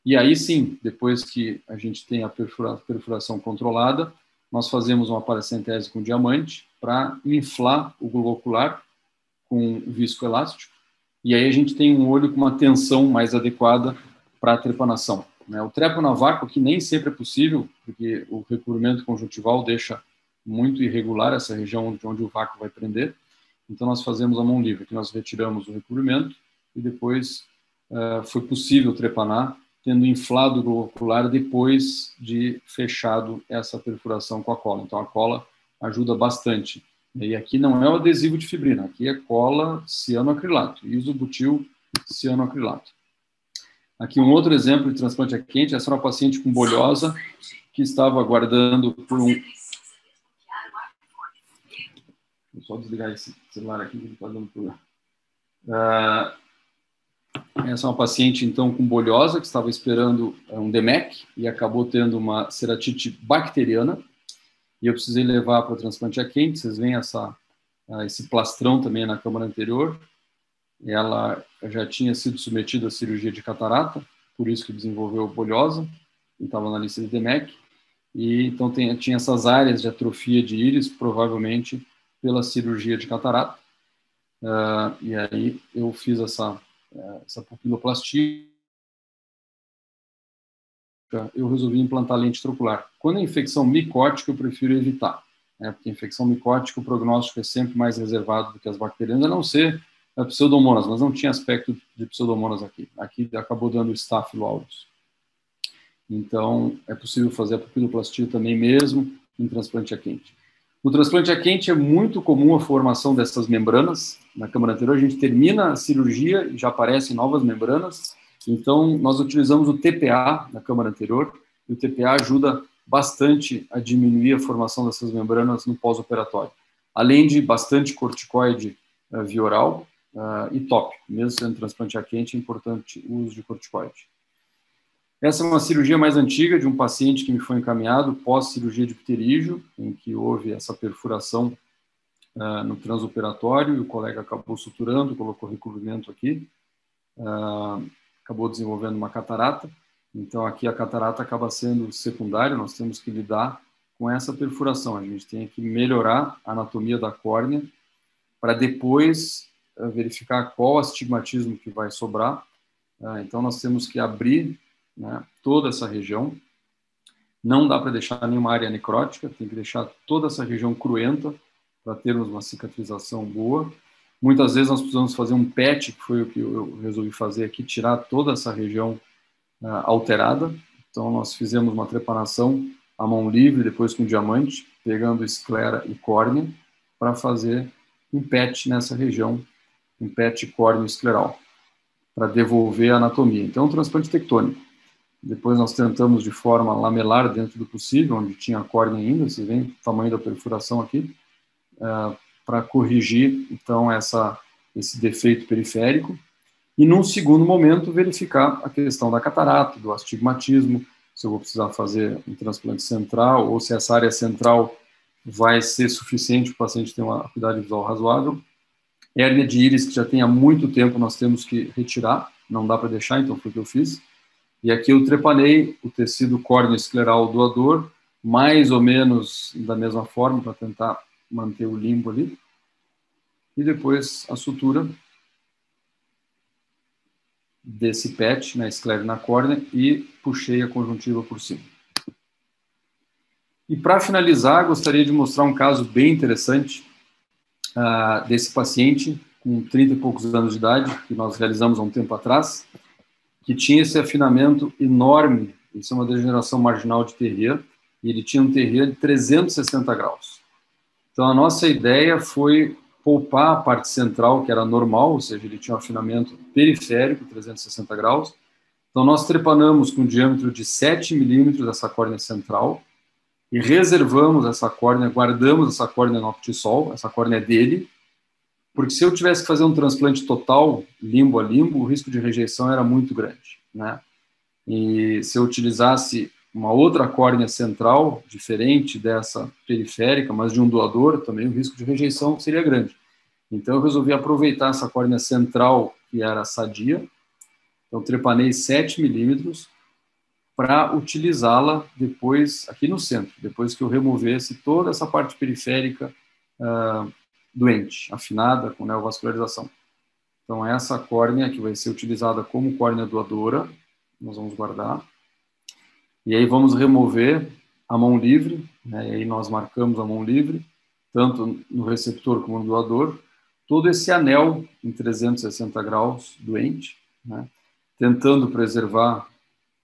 E aí sim, depois que a gente tem a perfuração controlada, nós fazemos uma paracentese com diamante para inflar o globo ocular com viscoelástico. E aí a gente tem um olho com uma tensão mais adequada para a trepanação. O trepo na vácuo, que nem sempre é possível, porque o recobrimento conjuntival deixa muito irregular essa região onde o vácuo vai prender. Então, nós fazemos a mão livre, que nós retiramos o recobrimento e depois foi possível trepanar, tendo inflado o globo ocular depois de fechado essa perfuração com a cola. Então, a cola ajuda bastante. E aqui não é o adesivo de fibrina, aqui é cola cianoacrilato, isobutil cianoacrilato. Aqui um outro exemplo de transplante a quente, essa era uma paciente com bolhosa que estava aguardando por um... Vou só desligar esse celular aqui que ele está dando problema. Essa é uma paciente, então, com bolhosa, que estava esperando um DMEC e acabou tendo uma ceratite bacteriana. E eu precisei levar para o transplante a quente. Vocês veem esse plastrão também na câmara anterior. Ela já tinha sido submetida à cirurgia de catarata, por isso que desenvolveu bolhosa, e estava na lista de DMEC. E então tinha essas áreas de atrofia de íris, provavelmente pela cirurgia de catarata. E aí eu fiz essa pupiloplastia. Eu resolvi implantar lente trocular. Quando é infecção micótica, eu prefiro evitar, porque infecção micótica, o prognóstico é sempre mais reservado do que as bacterianas, a não ser a pseudomonas, mas não tinha aspecto de pseudomonas aqui. Aqui acabou dando Staphylo aureus. Então, é possível fazer a pupiloplastia também mesmo em transplante a quente. No transplante a quente é muito comum a formação dessas membranas. Na câmara anterior, a gente termina a cirurgia e já aparecem novas membranas. Então, nós utilizamos o TPA na câmara anterior, e o TPA ajuda bastante a diminuir a formação dessas membranas no pós-operatório. Além de bastante corticoide via oral e tópico. Mesmo sendo transplante a quente, é importante o uso de corticoide. Essa é uma cirurgia mais antiga de um paciente que me foi encaminhado pós-cirurgia de pterígio, em que houve essa perfuração no transoperatório e o colega acabou suturando, colocou recobrimento aqui, acabou desenvolvendo uma catarata. Então, aqui a catarata acaba sendo secundária, nós temos que lidar com essa perfuração. A gente tem que melhorar a anatomia da córnea para depois verificar qual astigmatismo que vai sobrar. Então, nós temos que abrir, né, toda essa região. Não dá para deixar nenhuma área necrótica, tem que deixar toda essa região cruenta para termos uma cicatrização boa. Muitas vezes nós precisamos fazer um PET, que foi o que eu resolvi fazer aqui, tirar toda essa região alterada. Então, nós fizemos uma trepanação à mão livre, depois com diamante, pegando esclera e córnea, para fazer um PET nessa região, um PET córneo-escleral, para devolver a anatomia. Então, um transplante tectônico. Depois nós tentamos de forma lamelar dentro do possível, onde tinha a córnea ainda, vocês veem o tamanho da perfuração aqui, para corrigir, então, esse defeito periférico. E, num segundo momento, verificar a questão da catarata, do astigmatismo, se eu vou precisar fazer um transplante central, ou se essa área central vai ser suficiente para o paciente ter uma acuidade visual razoável. Hérnia de íris, que já tem há muito tempo, nós temos que retirar, não dá para deixar, então foi o que eu fiz. E aqui eu trepanei o tecido córneo-escleral doador, mais ou menos da mesma forma, para tentar manter o limbo ali. E depois a sutura desse PET na esclera e na córnea e puxei a conjuntiva por cima. E para finalizar, gostaria de mostrar um caso bem interessante desse paciente com 30 e poucos anos de idade, que nós realizamos há um tempo atrás, que tinha esse afinamento enorme, isso é uma degeneração marginal de Terrier, e ele tinha um Terrier de 360 graus. Então, a nossa ideia foi poupar a parte central, que era normal, ou seja, ele tinha um afinamento periférico, 360 graus. Então, nós trepanamos com um diâmetro de 7 milímetros essa córnea central e reservamos essa córnea, guardamos essa córnea no Optisol, essa córnea é dele, porque se eu tivesse que fazer um transplante total, limbo a limbo, o risco de rejeição era muito grande, né? E se eu utilizasse uma outra córnea central, diferente dessa periférica, mas de um doador, também o risco de rejeição seria grande. Então, eu resolvi aproveitar essa córnea central, que era sadia, então trepanei 7 milímetros para utilizá-la depois, aqui no centro, depois que eu removesse toda essa parte periférica doente, afinada, com neovascularização. Então, essa córnea que vai ser utilizada como córnea doadora, nós vamos guardar. E aí vamos remover a mão livre, né? E aí nós marcamos a mão livre, tanto no receptor como no doador, todo esse anel em 360 graus doente, né? Tentando preservar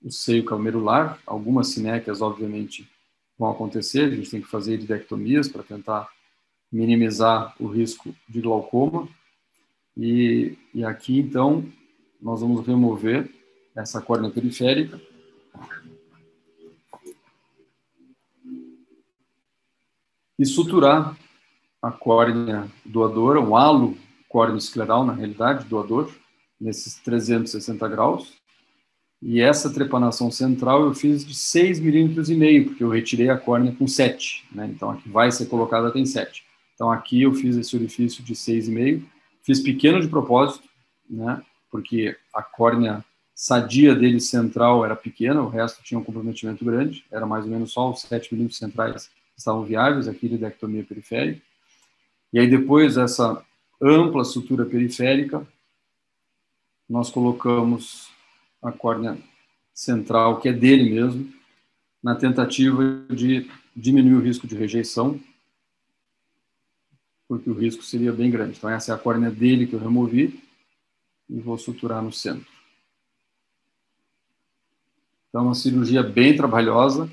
o seio camerular. Algumas sinéquias, obviamente, vão acontecer, a gente tem que fazer iridectomias para tentar minimizar o risco de glaucoma. E aqui, então, nós vamos remover essa córnea periférica. E suturar a córnea doadora, um halo córneo-escleral, na realidade, doador, nesses 360 graus. E essa trepanação central eu fiz de 6,5 milímetros, porque eu retirei a córnea com 7, né? Então, a que vai ser colocada tem 7. Então, aqui eu fiz esse orifício de 6,5. Fiz pequeno de propósito, né? Porque a córnea sadia dele central era pequena, o resto tinha um comprometimento grande, era mais ou menos só os 7 milímetros centrais que estavam viáveis, aqui iridectomia periférica. E aí, depois dessa ampla sutura periférica, nós colocamos a córnea central, que é dele mesmo, na tentativa de diminuir o risco de rejeição, porque o risco seria bem grande. Então, essa é a córnea dele que eu removi e vou suturar no centro. Então, uma cirurgia bem trabalhosa,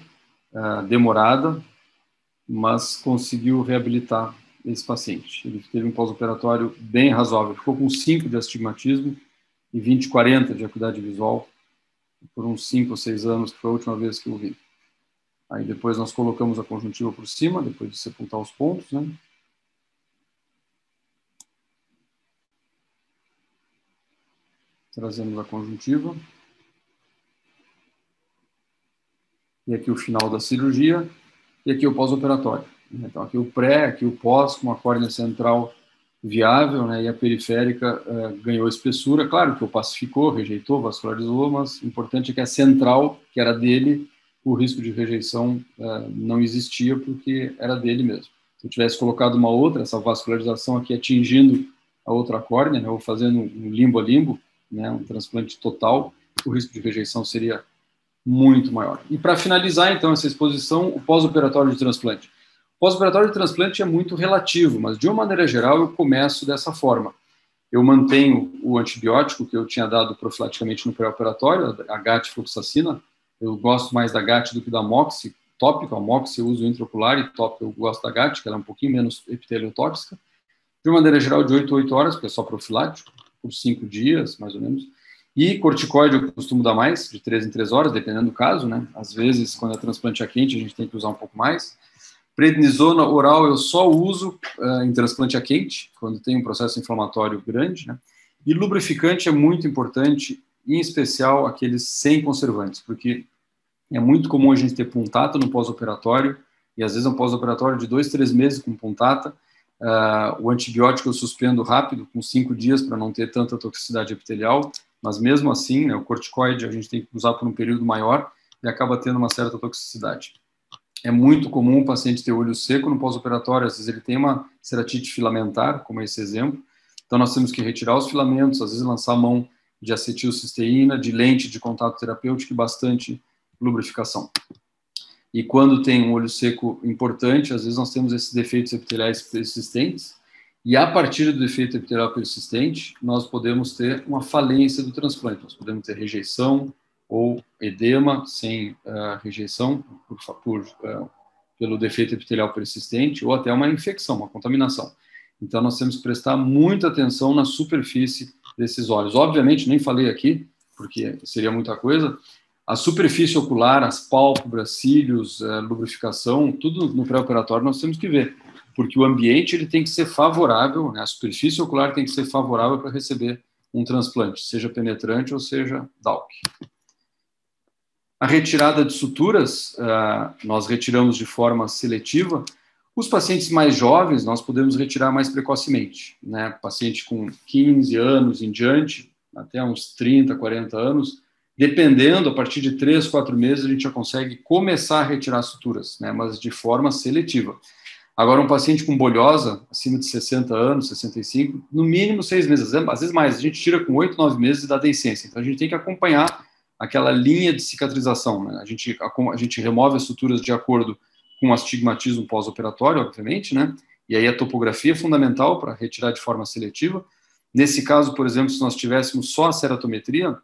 demorada, mas conseguiu reabilitar esse paciente. Ele teve um pós-operatório bem razoável, ficou com 5 de astigmatismo e 20, 40 de acuidade visual, por uns 5 ou 6 anos, que foi a última vez que eu vi. Aí depois nós colocamos a conjuntiva por cima, depois de sepultar os pontos, né? Trazemos a conjuntiva. e aqui o final da cirurgia, e aqui o pós-operatório. Então, aqui o pré, aqui o pós, com uma córnea central viável, né, e a periférica ganhou espessura. Claro que o pacificou, rejeitou, vascularizou, mas o importante é que a central, que era dele, o risco de rejeição não existia, porque era dele mesmo. Se eu tivesse colocado uma outra, essa vascularização aqui atingindo a outra córnea, né, ou fazendo um limbo a limbo, né, um transplante total, o risco de rejeição seria muito maior. E para finalizar, então, essa exposição, o pós-operatório de transplante. O pós-operatório de transplante é muito relativo, mas, de uma maneira geral, eu começo dessa forma. Eu mantenho o antibiótico que eu tinha dado profilaticamente no pré-operatório, a GAT-fluoxacina. Eu gosto mais da GAT do que da Moxi tópica. A Moxi eu uso intraocular e tópica eu gosto da GAT, que ela é um pouquinho menos epiteliotóxica. De uma maneira geral, de 8 a 8 horas, porque é só profilático, por 5 dias, mais ou menos. E corticoide eu costumo dar mais, de 3 em 3 horas, dependendo do caso, né? Às vezes, quando é transplante a quente, a gente tem que usar um pouco mais. Prednisona oral eu só uso em transplante a quente, quando tem um processo inflamatório grande, né? E lubrificante é muito importante, em especial aqueles sem conservantes, porque é muito comum a gente ter puntata no pós-operatório, e às vezes é um pós-operatório de 2, 3 meses com puntata. O antibiótico eu suspendo rápido, com 5 dias, para não ter tanta toxicidade epitelial, mas mesmo assim, né, o corticoide a gente tem que usar por um período maior e acaba tendo uma certa toxicidade. É muito comum o paciente ter olho seco no pós-operatório, às vezes ele tem uma ceratite filamentar, como esse exemplo, então nós temos que retirar os filamentos, às vezes lançar a mão de acetilcisteína, de lente de contato terapêutico e bastante lubrificação. E quando tem um olho seco importante, às vezes nós temos esses defeitos epiteliais persistentes, e a partir do defeito epitelial persistente, nós podemos ter uma falência do transplante, nós podemos ter rejeição ou edema sem rejeição pelo defeito epitelial persistente, ou até uma infecção, uma contaminação. Então nós temos que prestar muita atenção na superfície desses olhos. Obviamente, nem falei aqui, porque seria muita coisa, a superfície ocular, as pálpebras, cílios, lubrificação, tudo no pré-operatório nós temos que ver, porque o ambiente ele tem que ser favorável, né? A superfície ocular tem que ser favorável para receber um transplante, seja penetrante ou seja DALC. A retirada de suturas, nós retiramos de forma seletiva. Os pacientes mais jovens, nós podemos retirar mais precocemente, né? Paciente com 15 anos em diante, até uns 30, 40 anos, dependendo, a partir de 3, 4 meses, a gente já consegue começar a retirar suturas, né? Mas de forma seletiva. Agora, um paciente com bolhosa, acima de 60 anos, 65, no mínimo 6 meses, às vezes mais, a gente tira com 8, 9 meses da deiscência. Então, a gente tem que acompanhar aquela linha de cicatrização, né? A gente remove as suturas de acordo com o astigmatismo pós-operatório, obviamente, né? E aí a topografia é fundamental para retirar de forma seletiva. Nesse caso, por exemplo, se nós tivéssemos só a ceratometria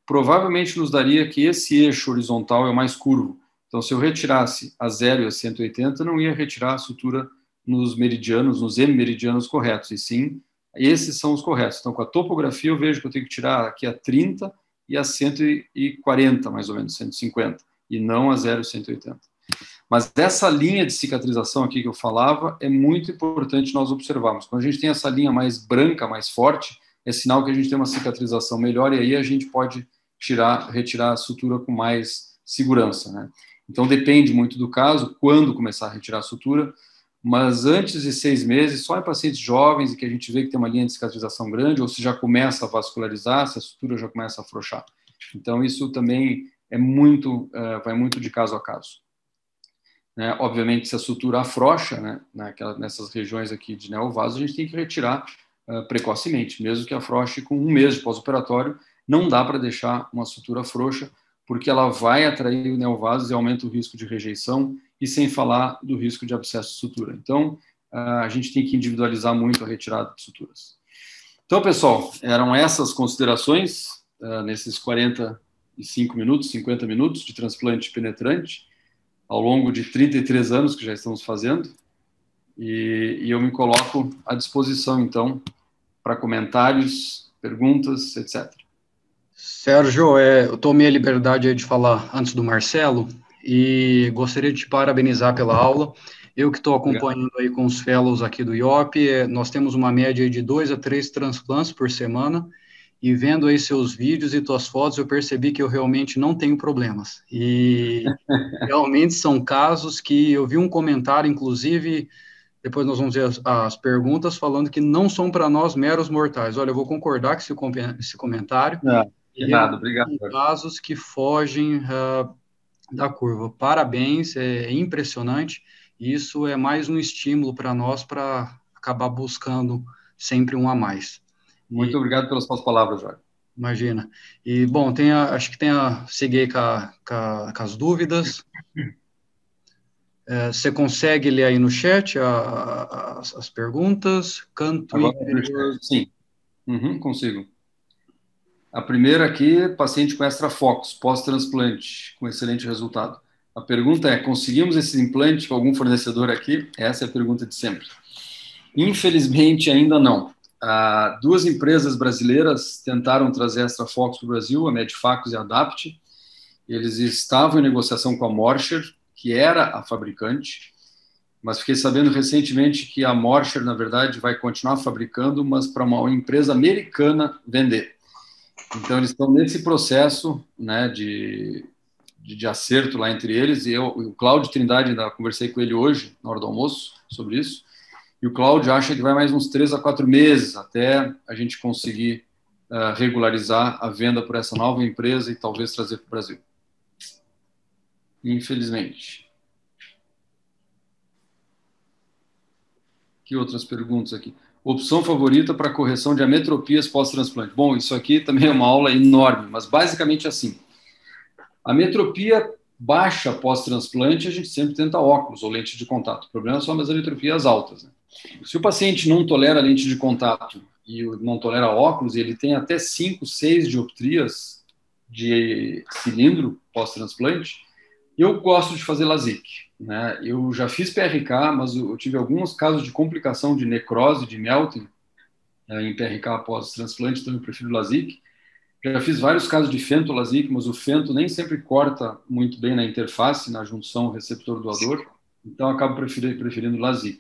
provavelmente nos daria que esse eixo horizontal é o mais curvo. Então, se eu retirasse a 0 e a 180, não ia retirar a sutura nos meridianos, nos hemimeridianos corretos, e sim, esses são os corretos. Então, com a topografia, eu vejo que eu tenho que tirar aqui a 30 e a 140, mais ou menos, 150, e não a 0 e 180. Mas essa linha de cicatrização aqui que eu falava é muito importante nós observarmos. Quando a gente tem essa linha mais branca, mais forte, é sinal que a gente tem uma cicatrização melhor, e aí a gente pode retirar a sutura com mais segurança, né? Então, depende muito do caso, quando começar a retirar a sutura, mas antes de 6 meses, só em pacientes jovens e que a gente vê que tem uma linha de cicatrização grande, ou se já começa a vascularizar, se a sutura já começa a afrouxar. Então, isso também vai muito de caso a caso. Né? Obviamente, se a sutura afrouxa, né, nessas regiões aqui de neovaso, a gente tem que retirar precocemente, mesmo que afrouxe com 1 mês de pós-operatório, não dá para deixar uma sutura frouxa, porque ela vai atrair o neovasos e aumenta o risco de rejeição, e sem falar do risco de abscesso de sutura. Então, a gente tem que individualizar muito a retirada de suturas. Então, pessoal, eram essas considerações nesses 45 minutos, 50 minutos de transplante penetrante, ao longo de 33 anos que já estamos fazendo, e eu me coloco à disposição, então, para comentários, perguntas, etc. Sérgio, eu tomei a liberdade aí de falar antes do Marcelo e gostaria de te parabenizar pela aula. Eu que estou acompanhando aí com os fellows aqui do IOP, nós temos uma média de 2 a 3 transplantes por semana e vendo aí seus vídeos e tuas fotos, eu percebi que eu realmente não tenho problemas. E realmente são casos que eu vi um comentário, inclusive, depois nós vamos ver as perguntas, falando que não são para nós meros mortais. Olha, eu vou concordar com esse comentário, e Errado, realmente obrigado. são casos que fogem da curva. Parabéns, é impressionante. Isso é mais um estímulo para nós para acabar buscando sempre um a mais. Muito obrigado pelas suas palavras, Jorge. Imagina. E, bom, acho que segui com as dúvidas. Você consegue ler aí no chat as perguntas? Canto Agora, inferior. sim, consigo. A primeira aqui, paciente com extrafox, pós-transplante, com excelente resultado. A pergunta é, conseguimos esse implante com algum fornecedor aqui? Essa é a pergunta de sempre. Infelizmente, ainda não. Duas empresas brasileiras tentaram trazer extrafox para o Brasil, a Medifacus e a Adapt. Eles estavam em negociação com a Morscher, que era a fabricante, mas fiquei sabendo recentemente que a Morscher, na verdade, vai continuar fabricando, mas para uma empresa americana vender. Então, eles estão nesse processo, né, de acerto lá entre eles, e o Cláudio Trindade, ainda conversei com ele hoje, na hora do almoço, sobre isso, e o Cláudio acha que vai mais uns 3 a 4 meses até a gente conseguir regularizar a venda por essa nova empresa e talvez trazer para o Brasil. Infelizmente. Que outras perguntas aqui? Opção favorita para correção de ametropias pós-transplante. Bom, isso aqui também é uma aula enorme, mas basicamente assim. A ametropia baixa pós-transplante, a gente sempre tenta óculos ou lente de contato. O problema são as ametropias altas, né? Se o paciente não tolera lente de contato e não tolera óculos, e ele tem até 5, 6 dioptrias de cilindro pós-transplante, eu gosto de fazer LASIK, né? Eu já fiz PRK, mas eu tive alguns casos de complicação de necrose, de melting, em PRK pós-transplante, então eu prefiro LASIK. Já fiz vários casos de fento-LASIK, mas o fento nem sempre corta muito bem na interface, na junção receptor-doador, então eu acabo preferindo LASIK.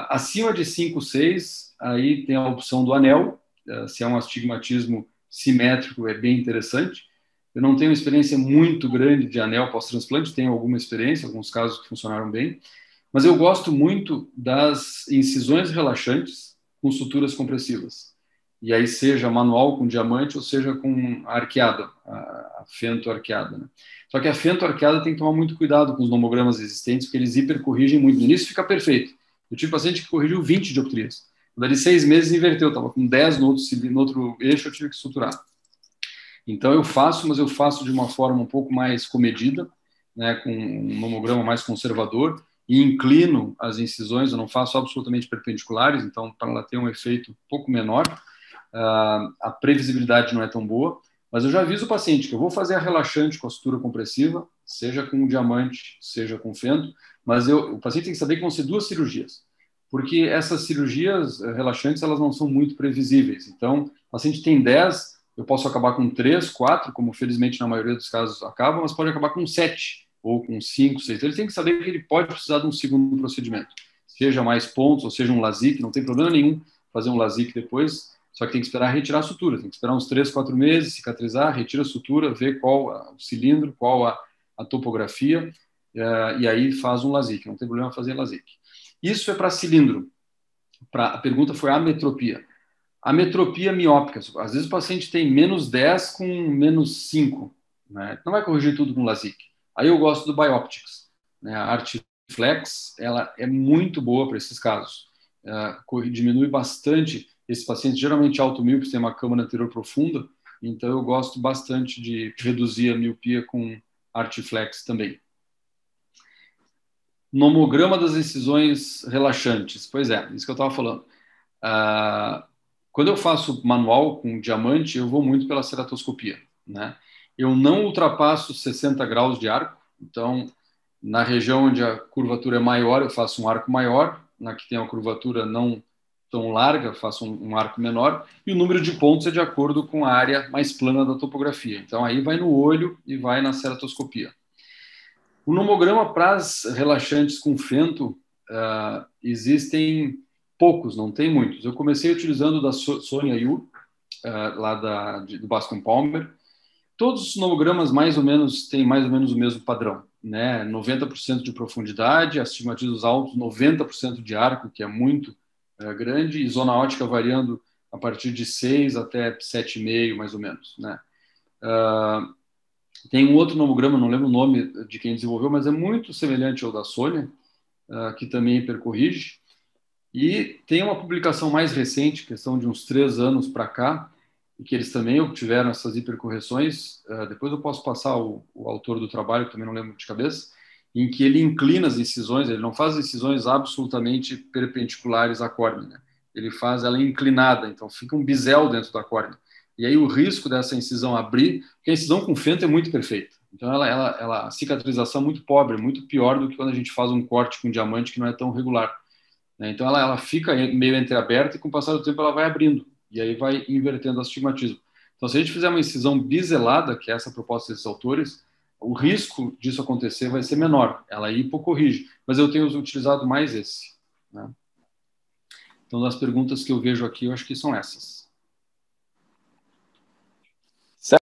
Acima de 5, 6, aí tem a opção do anel, se é um astigmatismo simétrico, é bem interessante. Eu não tenho experiência muito grande de anel pós-transplante, tenho alguma experiência, alguns casos que funcionaram bem, mas eu gosto muito das incisões relaxantes com suturas compressivas. E aí seja manual com diamante ou seja com a arqueada, a fento arqueada, né? Só que a fento arqueada tem que tomar muito cuidado com os nomogramas existentes, porque eles hipercorrigem muito. No início fica perfeito. Eu tive paciente que corrigiu 20 dioptrias. Dali 6 meses inverteu, estava com 10 no outro eixo, eu tive que suturar. Então eu faço, mas eu faço de uma forma um pouco mais comedida, né, com um nomograma mais conservador, e inclino as incisões, eu não faço absolutamente perpendiculares, então para ela ter um efeito um pouco menor, a previsibilidade não é tão boa, mas eu já aviso o paciente que eu vou fazer a relaxante com a sutura compressiva, seja com diamante, seja com fento, mas o paciente tem que saber que vão ser 2 cirurgias, porque essas cirurgias relaxantes, elas não são muito previsíveis. Então, o paciente tem 10, eu posso acabar com 3, 4, como felizmente na maioria dos casos acaba, mas pode acabar com 7, ou com 5, 6. Então, ele tem que saber que ele pode precisar de um segundo procedimento, seja mais pontos, ou seja um LASIK, não tem problema nenhum fazer um LASIK depois, só que tem que esperar retirar a sutura, tem que esperar uns 3, 4 meses, cicatrizar, retira a sutura, ver qual o cilindro, qual a topografia, e aí faz um LASIK, não tem problema fazer LASIK. Isso é para cilindro. A pergunta foi ametropia. Ametropia miópica, às vezes o paciente tem menos 10 com menos 5, né? Não vai corrigir tudo com LASIK. Aí eu gosto do Bioptics, né? A Artiflex, ela é muito boa para esses casos. Diminui bastante. Esses pacientes geralmente automíopes têm uma câmara anterior profunda, então eu gosto bastante de reduzir a miopia com Artiflex também. Nomograma das incisões relaxantes. Pois é, isso que eu estava falando. Quando eu faço manual com diamante, eu vou muito pela ceratoscopia, né? Eu não ultrapasso 60 graus de arco, então, na região onde a curvatura é maior, eu faço um arco maior, na que tem a curvatura não tão larga, faço um arco menor, e o número de pontos é de acordo com a área mais plana da topografia. Então, aí vai no olho e vai na ceratoscopia. O nomograma para as relaxantes com fento, existem poucos, não tem muitos. Eu comecei utilizando da Sony Ayu, lá do Bascom Palmer. Todos os nomogramas mais ou menos têm mais ou menos o mesmo padrão, né? 90% de profundidade, astigmatismos altos, 90% de arco, que é muito grande, e zona ótica variando a partir de 6 até 7,5, mais ou menos, né? Tem um outro nomograma, não lembro o nome de quem desenvolveu, mas é muito semelhante ao da Sônia, que também hipercorrige. E tem uma publicação mais recente, questão de uns 3 anos para cá, e que eles também obtiveram essas hipercorreções. Depois eu posso passar o autor do trabalho, que também não lembro de cabeça, em que ele inclina as incisões, ele não faz incisões absolutamente perpendiculares à córnea, né? Ele faz ela inclinada, então fica um bisel dentro da córnea. E aí o risco dessa incisão abrir, porque a incisão com fento é muito perfeita. Então a cicatrização é muito pobre, muito pior do que quando a gente faz um corte com diamante que não é tão regular, né? Então ela fica meio entreaberta e com o passar do tempo ela vai abrindo. E aí vai invertendo o astigmatismo. Então, se a gente fizer uma incisão biselada, que é essa a proposta desses autores, o risco disso acontecer vai ser menor. Ela hipocorrige. Mas eu tenho utilizado mais esse, né? Então, das perguntas que eu vejo aqui, eu acho que são essas.